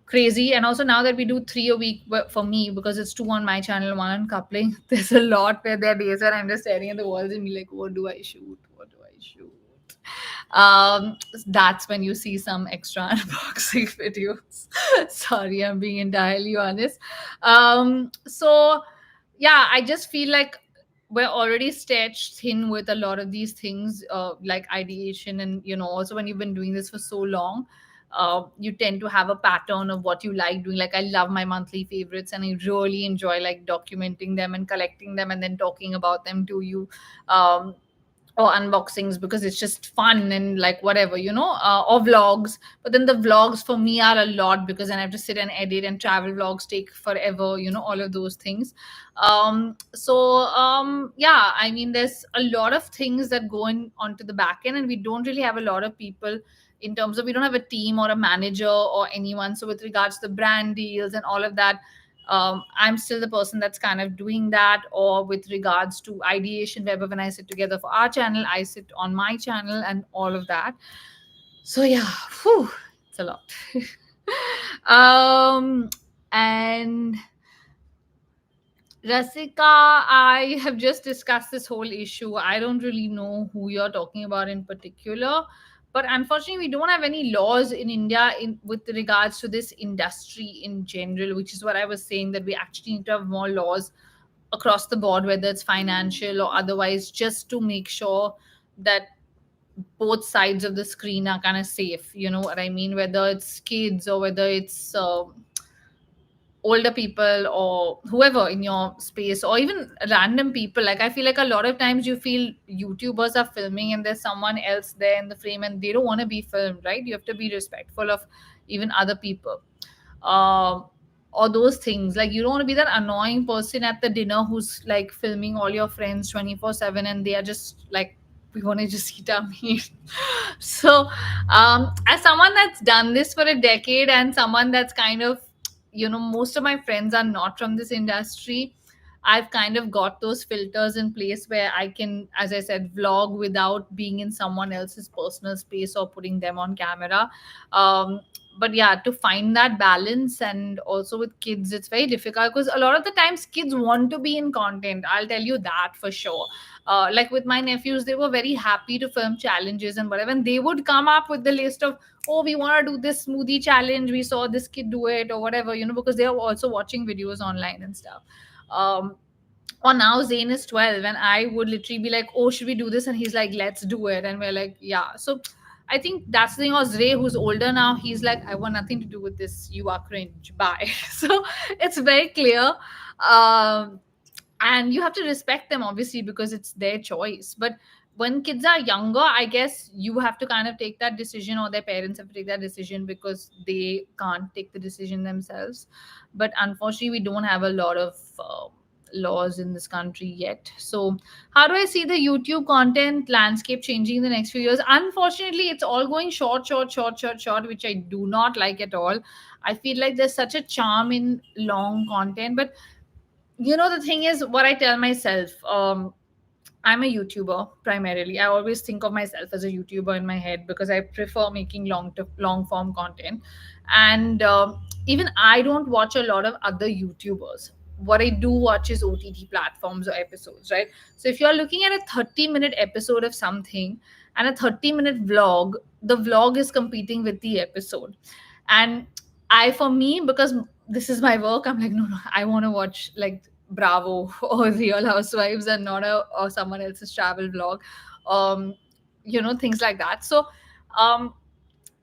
Crazy. And also now that we do 3 a week, for me, because it's two on my channel, one on coupling, there's a lot where there are days where I'm just staring at the walls and be like, what do I shoot, what do I shoot? That's when you see some extra unboxing videos. Sorry, I'm being entirely honest. So yeah, I just feel like we're already stretched thin with a lot of these things, like ideation, and also when you've been doing this for so long, you tend to have a pattern of what you like doing. Like, I love my monthly favorites, and I really enjoy like documenting them and collecting them and then talking about them to you. Or unboxings, because it's just fun and like whatever, or vlogs. But then the vlogs for me are a lot, because then I have to sit and edit, and travel vlogs take forever, all of those things. Yeah, I mean, there's a lot of things that go in onto the back end, and we don't really have a lot of people, in terms of, we don't have a team or a manager or anyone. So with regards to the brand deals and all of that, I'm still the person that's kind of doing that. Or with regards to ideation, wherever when I sit together for our channel, I sit on my channel and all of that. So yeah, whew, it's a lot. And Rasika, I have just discussed this whole issue. I don't really know who you're talking about in particular, but unfortunately, we don't have any laws in India in with regards to this industry in general, which is what I was saying, that we actually need to have more laws across the board, whether it's financial or otherwise, just to make sure that both sides of the screen are kind of safe. You know what I mean? Whether it's kids or whether it's older people or whoever in your space, or even random people. Like, I feel like a lot of times you feel YouTubers are filming and there's someone else there in the frame and they don't want to be filmed, right? You have to be respectful of even other people. um or those things, like, you don't want to be that annoying person at the dinner who's like filming all your friends 24/7, and they are just like, we want to just eat our meat. So, as someone that's done this for a decade, and someone that's kind of, most of my friends are not from this industry, I've kind of got those filters in place where I can, as I said, vlog without being in someone else's personal space or putting them on camera. um, but yeah, to find that balance, and also with kids it's very difficult because a lot of the times kids want to be in content, I'll tell you that for sure. Like with my nephews, they were very happy to film challenges and whatever, and they would come up with the list of, oh, we want to do this smoothie challenge, we saw this kid do it or whatever, because they are also watching videos online and stuff. um, or now Zayn is 12 and I would literally be like, oh, should we do this? And he's like, let's do it. And we're like, yeah. So I think that's the thing. Or Ray, who's older now, he's like, I want nothing to do with this. You are cringe. Bye. So it's very clear. Um, and you have to respect them, obviously, because it's their choice. But when kids are younger, I guess you have to kind of take that decision, or their parents have to take that decision because they can't take the decision themselves. But unfortunately, we don't have a lot of laws in this country yet. So how do I see the YouTube content landscape changing in the next few years? Unfortunately, it's all going short, short, short, short, short, which I do not like at all. I feel like there's such a charm in long content. But the thing is, what I tell myself, I'm a YouTuber primarily. I always think of myself as a YouTuber in my head because I prefer making long form content, and even I don't watch a lot of other YouTubers. What I do watch is OTT platforms or episodes, right? So if you're looking at a 30-minute episode of something and a 30-minute vlog, the vlog is competing with the episode. And for me, because this is my work, I'm like, no, no, I want to watch like Bravo or Real Housewives and not or someone else's travel vlog. um things like that. So um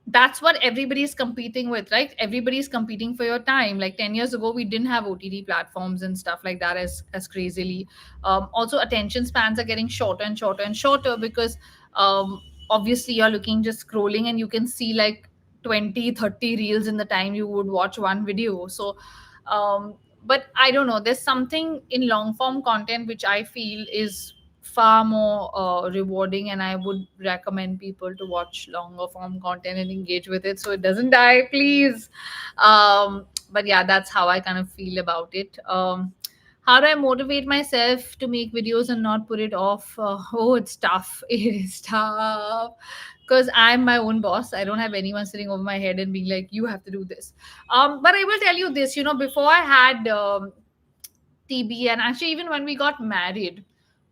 that's what everybody's competing with, right? Everybody's competing for your time. Like 10 years ago, we didn't have OTT platforms and stuff like that as crazily. Also, attention spans are getting shorter and shorter and shorter because obviously you're looking, just scrolling, and you can see like 20, 30 reels in the time you would watch one video. So but I don't know, there's something in long form content which I feel is far more rewarding, and I would recommend people to watch longer form content and engage with it so it doesn't die, please. But yeah, that's how I kind of feel about it. How do I motivate myself to make videos and not put it off? Oh, it's tough. It is tough because I'm my own boss. I don't have anyone sitting over my head and being like, you have to do this. But I will tell you this, before I had TB, and actually even when we got married,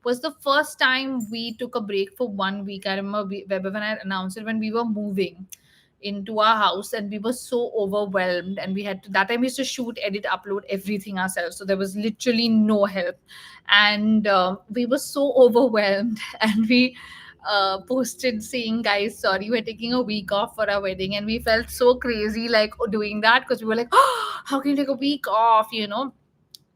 was the first time we took a break for 1 week. I remember Weber, when I announced it, when we were moving into our house, and we were so overwhelmed, and we had to, that time we used to shoot, edit, upload everything ourselves, so there was literally no help. And we were so overwhelmed and we posted saying, guys, sorry, we're taking a week off for our wedding. And we felt so crazy like doing that, because we were like, oh, how can you take a week off,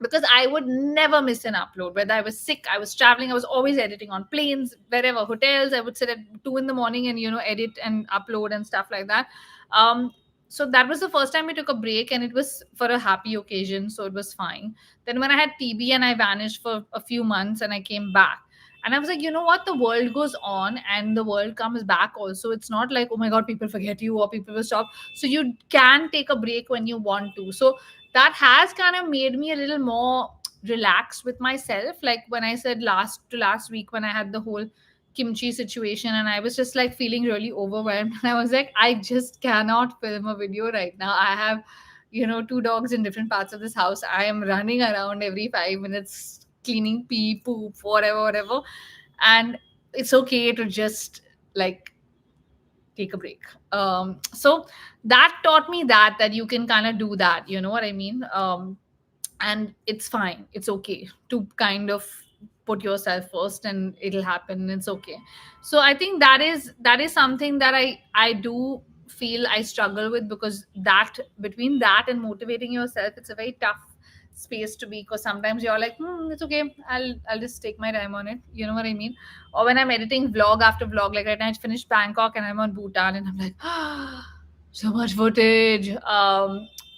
because I would never miss an upload. Whether I was sick, I was traveling, I was always editing on planes, wherever, hotels. I would sit at 2 in the morning and edit and upload and stuff like that. Um, so that was the first time we took a break, and it was for a happy occasion, so it was fine. Then when I had TB and I vanished for a few months, and I came back. And I was like, you know what? The world goes on and the world comes back also. It's not like, oh my God, people forget you or people will stop. So you can take a break when you want to. So that has kind of made me a little more relaxed with myself. Like when I said last week, when I had the whole kimchi situation, and I was just like feeling really overwhelmed, and I was like, I just cannot film a video right now. I have two dogs in different parts of this house. I am running around every 5 minutes cleaning pee, poop, whatever, whatever. And it's okay to just like take a break. So that taught me that you can kind of do that, you know what I mean? And it's fine, it's okay to kind of put yourself first, and it'll happen, it's okay. So I think that is something that I do feel I struggle with, because that, between that and motivating yourself, it's a very tough space to be, because sometimes you're like, it's okay, I'll just take my time on it, you know what I mean? Or when I'm editing vlog after vlog, like right now I finished Bangkok and I'm on Bhutan, and I'm like, so much footage.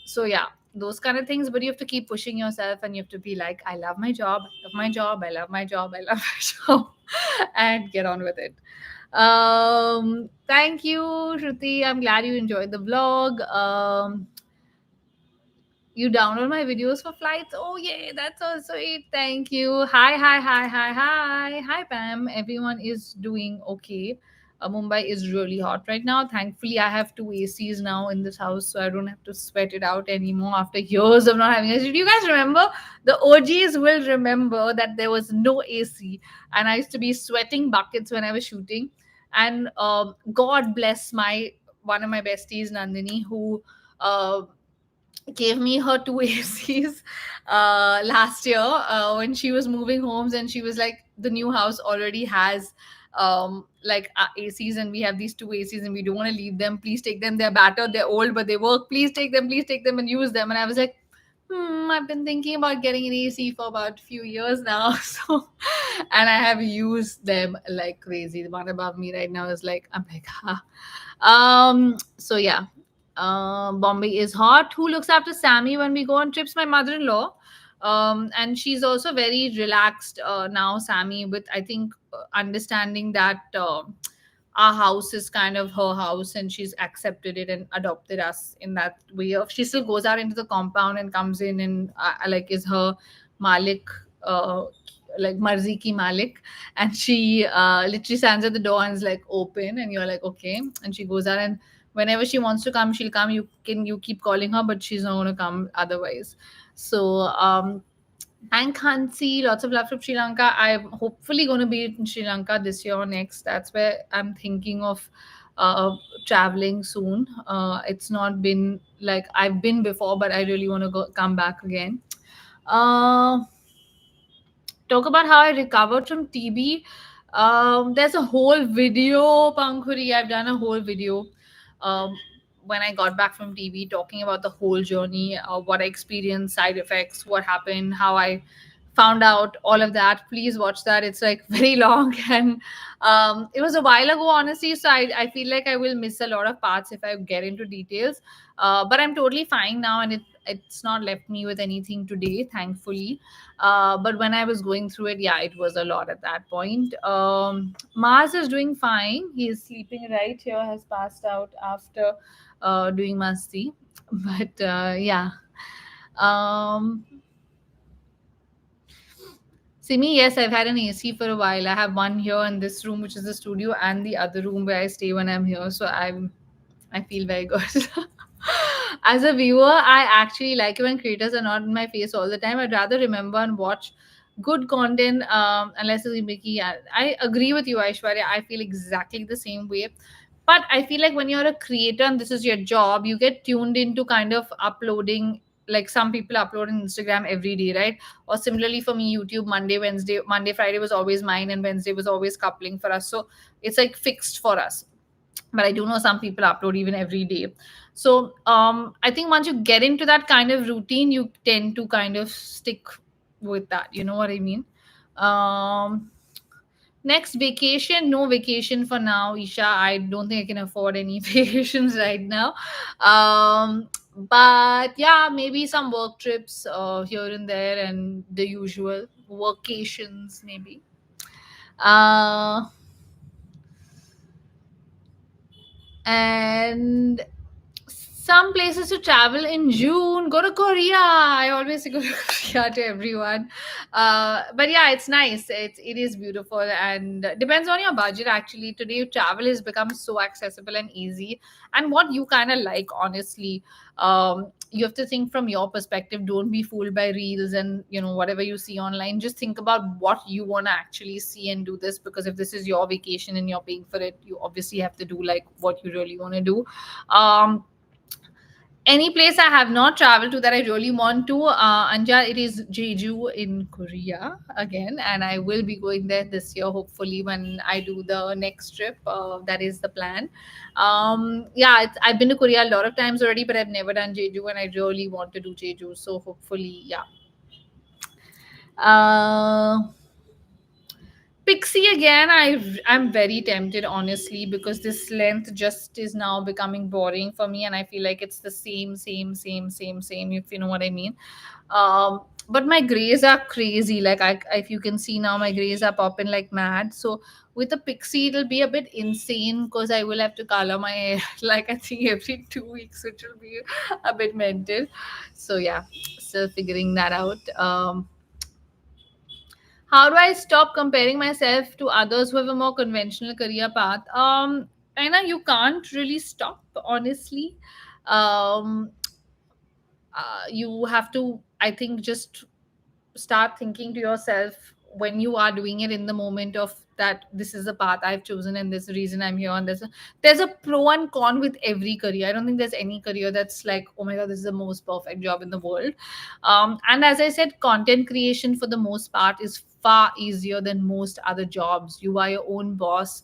So yeah, those kind of things. But you have to keep pushing yourself, and you have to be like, I love my job, I love my job, I love my job, I love my job, and get on with it. Thank you, Shruti. I'm glad you enjoyed the vlog. You download my videos for flights? Oh yeah, that's so sweet. Thank you. Hi, hi, hi, hi, hi. Hi, Pam. Everyone is doing okay. Mumbai is really hot right now. Thankfully, I have two ACs now in this house, so I don't have to sweat it out anymore after years of not having AC. Do you guys remember? The OGs will remember that there was no AC, and I used to be sweating buckets when I was shooting. And God bless my one of my besties, Nandini, who gave me her two ACs last year when she was moving homes, and she was like, the new house already has like ACs, and we have these two ACs and we don't want to leave them. Please take them. They're battered, they're old, but they work. Please take them and use them. And I was like, I've been thinking about getting an AC for about a few years now. So, and I have used them like crazy. The one above me right now is like, I'm like, ha. So yeah, Bombay is hot. Who looks after Sammy when we go on trips? My mother-in-law. And she's also very relaxed now, Sammy, with I think understanding that our house is kind of her house, and she's accepted it and adopted us in that way. Of she still goes out into the compound and comes in and like is her Malik. Like Marzi ki Malik, and she literally stands at the door and is like open, and you're like okay, and she goes out, and whenever she wants to come, she'll come. You keep calling her, but she's not going to come otherwise. So and Khansi, lots of love from Sri Lanka. I'm hopefully going to be in Sri Lanka this year or next. That's where I'm thinking of traveling soon. It's not been like I've been before, but I really want to go come back again. Uh, Talk about how I recovered from TB. There's a whole video, Pankhuri. I've done a whole video um, when I got back from TB, talking about the whole journey, what I experienced, side effects, what happened, how I found out all of that. Please watch that. It's like very long, and it was a while ago, honestly. So I feel like I will miss a lot of parts if I get into details. But I'm totally fine now, and it's not left me with anything today, thankfully. But when I was going through it, yeah, it was a lot at that point. Mars is doing fine. He is sleeping right here, has passed out after doing masti. But yeah. Um, Simi, yes, I've had an AC for a while. I have one here in this room, which is the studio, and the other room where I stay when I'm here. So I feel very good. As a viewer, I actually like it when creators are not in my face all the time. I'd rather remember and watch good content, unless it's Mickey. I agree with you, Aishwarya. I feel exactly the same way. But I feel like when you're a creator and this is your job, you get tuned into kind of uploading. Like some people upload on Instagram every day, right? Or similarly for me, YouTube, Monday, Friday was always mine, and Wednesday was always coupling for us. So it's like fixed for us. But I do know some people upload even every day. So I think once you get into that kind of routine, you tend to kind of stick with that. You know what I mean? Um, Next vacation, no vacation for now, Isha. I don't think I can afford any vacations right now. But yeah, maybe some work trips here and there, and the usual workations, maybe. Uh, and some places to travel in June. Go to Korea. I always say go to Korea to everyone. But yeah, it's nice. It is beautiful, and depends on your budget. Actually, today travel has become so accessible and easy, and what you kind of like. Honestly, you have to think from your perspective. Don't be fooled by reels and whatever you see online. Just think about what you want to actually see and do this, because if this is your vacation and you're paying for it, you obviously have to do like what you really want to do. Um, any place I have not traveled to that I really want to, Anja, it is Jeju in Korea again, and I will be going there this year, hopefully, when I do the next trip. That is the plan. Yeah, I've been to Korea a lot of times already, but I've never done Jeju, and I really want to do Jeju. So hopefully, yeah. Uh, Pixie again. I'm very tempted, honestly, because this length just is now becoming boring for me, and I feel like it's the same. If you know what I mean. but my grays are crazy. Like if you can see now, my grays are popping like mad. So with a pixie, it'll be a bit insane because I will have to color my hair like I think every 2 weeks, which will be a bit mental. So yeah, still figuring that out. How do I stop comparing myself to others who have a more conventional career path? I know you can't really stop, honestly. Um, you have to, I think, just start thinking to yourself when you are doing it in the moment of that this is the path I've chosen and this is the reason I'm here, and there's a pro and con with every career. I don't think there's any career that's like, oh my god, this is the most perfect job in the world. And as I said, content creation for the most part is far easier than most other jobs. You are your own boss.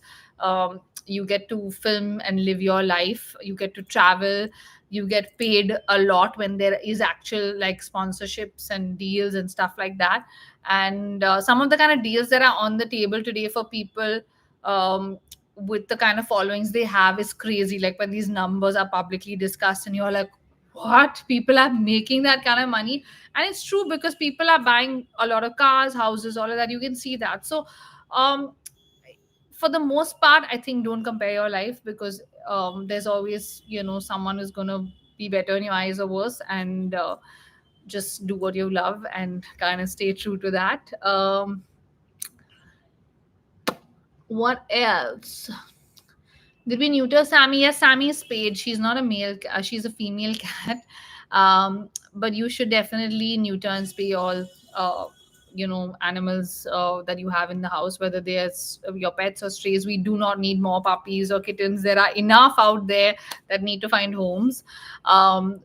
You get to film and live your life, you get to travel, you get paid a lot when there is actual like sponsorships and deals and stuff like that. And some of the kind of deals that are on the table today for people, um, with the kind of followings they have, is crazy. Like when these numbers are publicly discussed and you're like, what, people are making that kind of money? And it's true because people are buying a lot of cars, houses, all of that. You can see that. So um for the most part, I think don't compare your life, because there's always, someone who's going to be better in your eyes or worse. And just do what you love and kind of stay true to that. What else? Did we neuter Sammy? Yes, Sammy is spayed. She's not a male. She's a female cat. But you should definitely neuter and spay all, animals that you have in the house, whether they're your pets or strays. We do not need more puppies or kittens. There are enough out there that need to find homes.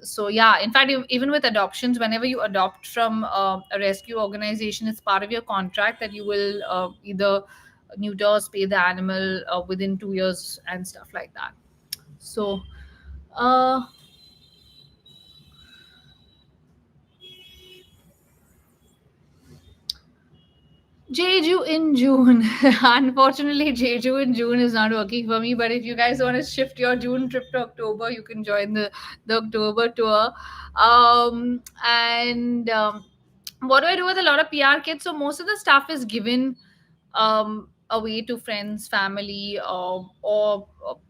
So yeah, in fact, even with adoptions, whenever you adopt from a rescue organization, it's part of your contract that you will either neuter or spay the animal within 2 years and stuff like that. So, uh, Jeju in June. Unfortunately, Jeju in June is not working for me. But if you guys want to shift your June trip to October, you can join the October tour. And what do I do with a lot of PR kits? So most of the stuff is given away to friends, family, or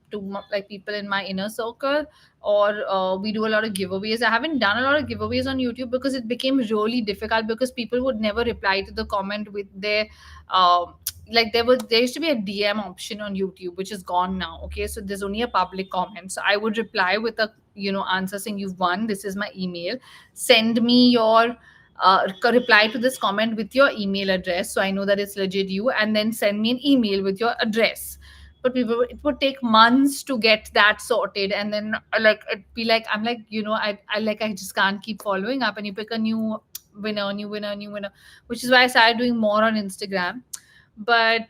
to like people in my inner circle. Or we do a lot of giveaways. I haven't done a lot of giveaways on YouTube because it became really difficult, because people would never reply to the comment with their um like there used to be a DM option on YouTube, which is gone now. Okay, so there's only a public comment. So I would reply with a answer saying, you've won, this is my email, send me your reply to this comment with your email address, so I know that it's legit you, and then send me an email with your address. But people, it would take months to get that sorted, and then like it'd be like, I'm like, I just can't keep following up, and you pick a new winner, new winner, new winner, which is why I started doing more on Instagram. But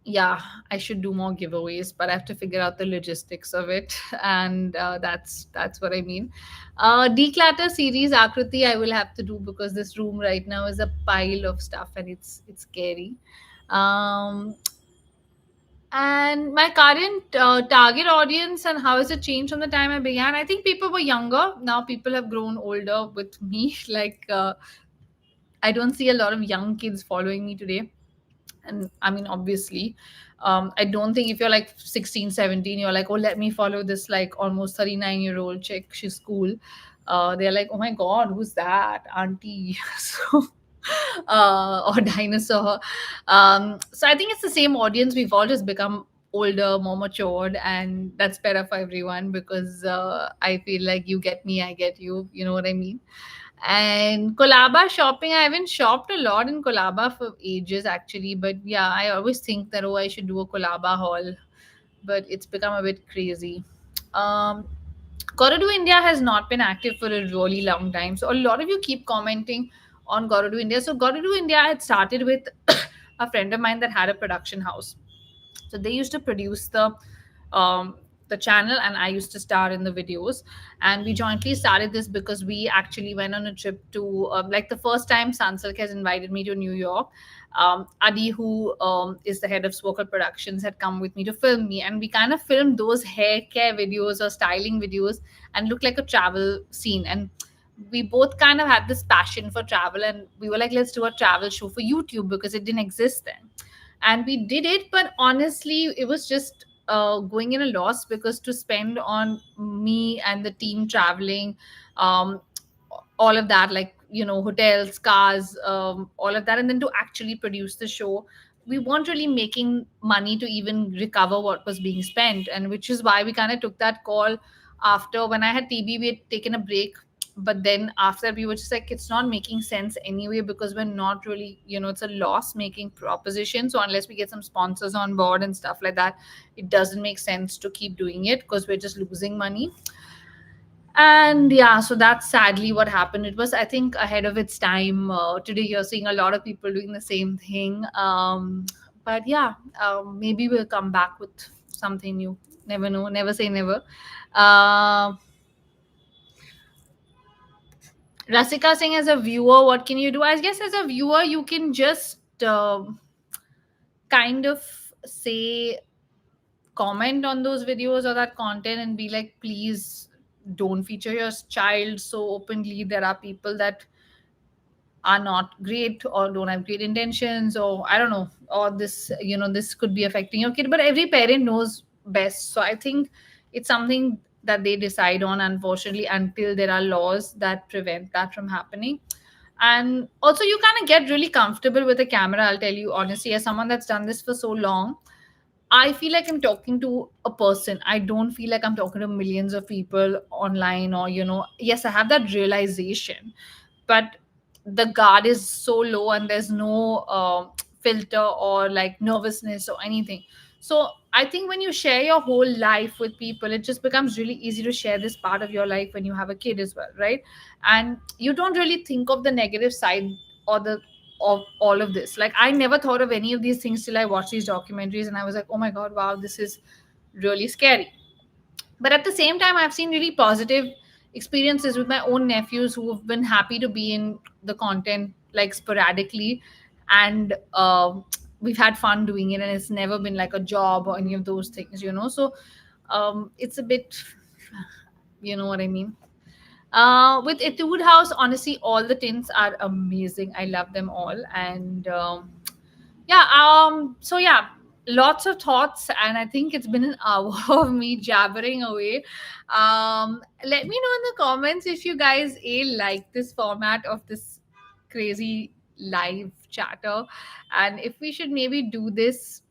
yeah, I should do more giveaways, but I have to figure out the logistics of it. And that's what I mean. Declutter series Akriti I will have to do, because this room right now is a pile of stuff and it's scary. um and my current target audience and how has it changed from the time I began? I think people were younger. Now people have grown older with me. Like I don't see a lot of young kids following me today. And I mean, obviously, I don't think if you're like 16, 17, you're like, oh, let me follow this like almost 39-year-old chick, she's cool. They're like, oh my god, who's that auntie? So or dinosaur. So I think it's the same audience. We've all just become older, more matured, and that's better for everyone, because I feel like you get me, I get you, you know what I mean. And Colaba shopping, I haven't shopped a lot in Colaba for ages actually, but yeah, I always think that, oh, I should do a Colaba haul, but it's become a bit crazy. Um, GottaDo India has not been active for a really long time, so a lot of you keep commenting on GottaDo India. So GottaDo India had started with a friend of mine that had a production house. So they used to produce um, the channel, and I used to star in the videos. And we jointly started this because we actually went on a trip to like the first time Sansilk has invited me to New York. Adi, who is the head of Swoker Productions, had come with me to film me, and we kind of filmed those hair care videos or styling videos and looked like a travel scene. And we both kind of had this passion for travel, and we were like, let's do a travel show for YouTube because it didn't exist then. And we did it, but honestly it was just going in a loss, because to spend on me and the team traveling, um, all of that, like, hotels, cars, all of that, and then to actually produce the show, we weren't really making money to even recover what was being spent. And which is why we kind of took that call. After, when I had TB, we had taken a break, but then after we were just like, it's not making sense anyway, because we're not really, it's a loss making proposition. So unless we get some sponsors on board and stuff like that, it doesn't make sense to keep doing it, because we're just losing money. And yeah, so that's sadly what happened. It was, I think, ahead of its time. Today you're seeing a lot of people doing the same thing. But yeah, maybe we'll come back with something new. Never know, never say never. uh, Rasika saying, as a viewer, what can you do? I guess as a viewer, you can just kind of say, comment on those videos or that content and be like, please don't feature your child so openly. There are people that are not great or don't have great intentions, or I don't know, or this, this could be affecting your kid. But every parent knows best. So I think it's something that they decide on, unfortunately, until there are laws that prevent that from happening. And also, you kind of get really comfortable with a camera, I'll tell you honestly, as someone that's done this for so long. I feel like I'm talking to a person. I don't feel like I'm talking to millions of people online, or, yes, I have that realization, but the guard is so low, and there's no filter or like nervousness or anything. So I think when you share your whole life with people, it just becomes really easy to share this part of your life when you have a kid as well, right? And you don't really think of the negative side, or the of all of this. Like, I never thought of any of these things till I watched these documentaries, and I was like, oh my god, wow, this is really scary. But at the same time, I've seen really positive experiences with my own nephews who have been happy to be in the content, like, sporadically. And we've had fun doing it, and it's never been like a job or any of those things. So it's a bit, you know what I mean. With Etude House, honestly, all the tints are amazing. I love them all. And yeah, so yeah, lots of thoughts, and I think it's been an hour of me jabbering away. Let me know in the comments if you guys like this format of this crazy live chatter, and if we should maybe do this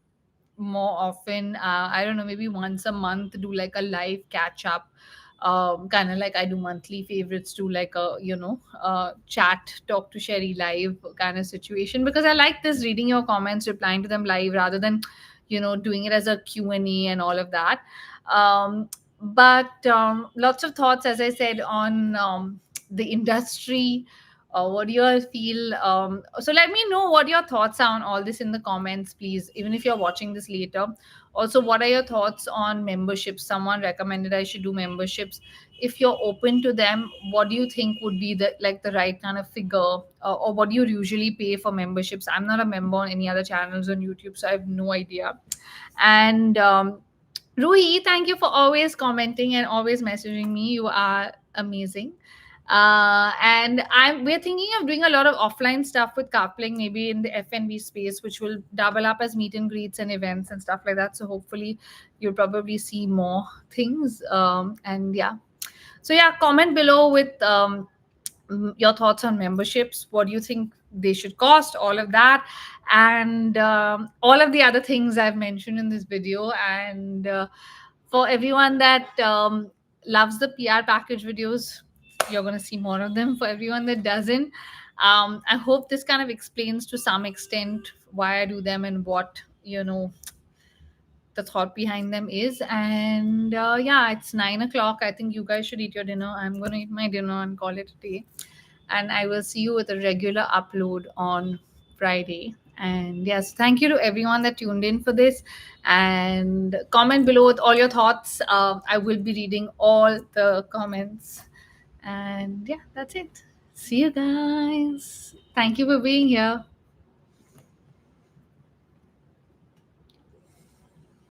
more often. I don't know, maybe once a month, do like a live catch up, kind of like I do monthly favorites, do like a, chat, talk to Sherry live kind of situation, because I like this, reading your comments, replying to them live, rather than, doing it as a Q&A and all of that. But lots of thoughts, as I said, on the industry. What do you all feel? So let me know what your thoughts are on all this in the comments, please, even if you're watching this later. Also, what are your thoughts on memberships? Someone recommended I should do memberships. If you're open to them, what do you think would be the right kind of figure, or what do you usually pay for memberships? I'm not a member on any other channels on YouTube, so I have no idea. And Ruhi, thank you for always commenting and always messaging me. You are amazing. And we're thinking of doing a lot of offline stuff with coupling, maybe in the F&B space, which will double up as meet and greets and events and stuff like that. So hopefully you'll probably see more things. And yeah, so yeah, comment below with your thoughts on memberships. What do you think they should cost? All of that, and all of the other things I've mentioned in this video. And for everyone that loves the PR package videos, you're going to see more of them. For everyone that doesn't, I hope this kind of explains to some extent why I do them and what, the thought behind them is. And yeah, it's 9 o'clock. I think you guys should eat your dinner. I'm going to eat my dinner and call it a day. And I will see you with a regular upload on Friday. And yes, thank you to everyone that tuned in for this. And comment below with all your thoughts. I will be reading all the comments. And yeah, that's it. See you guys. Thank you for being here.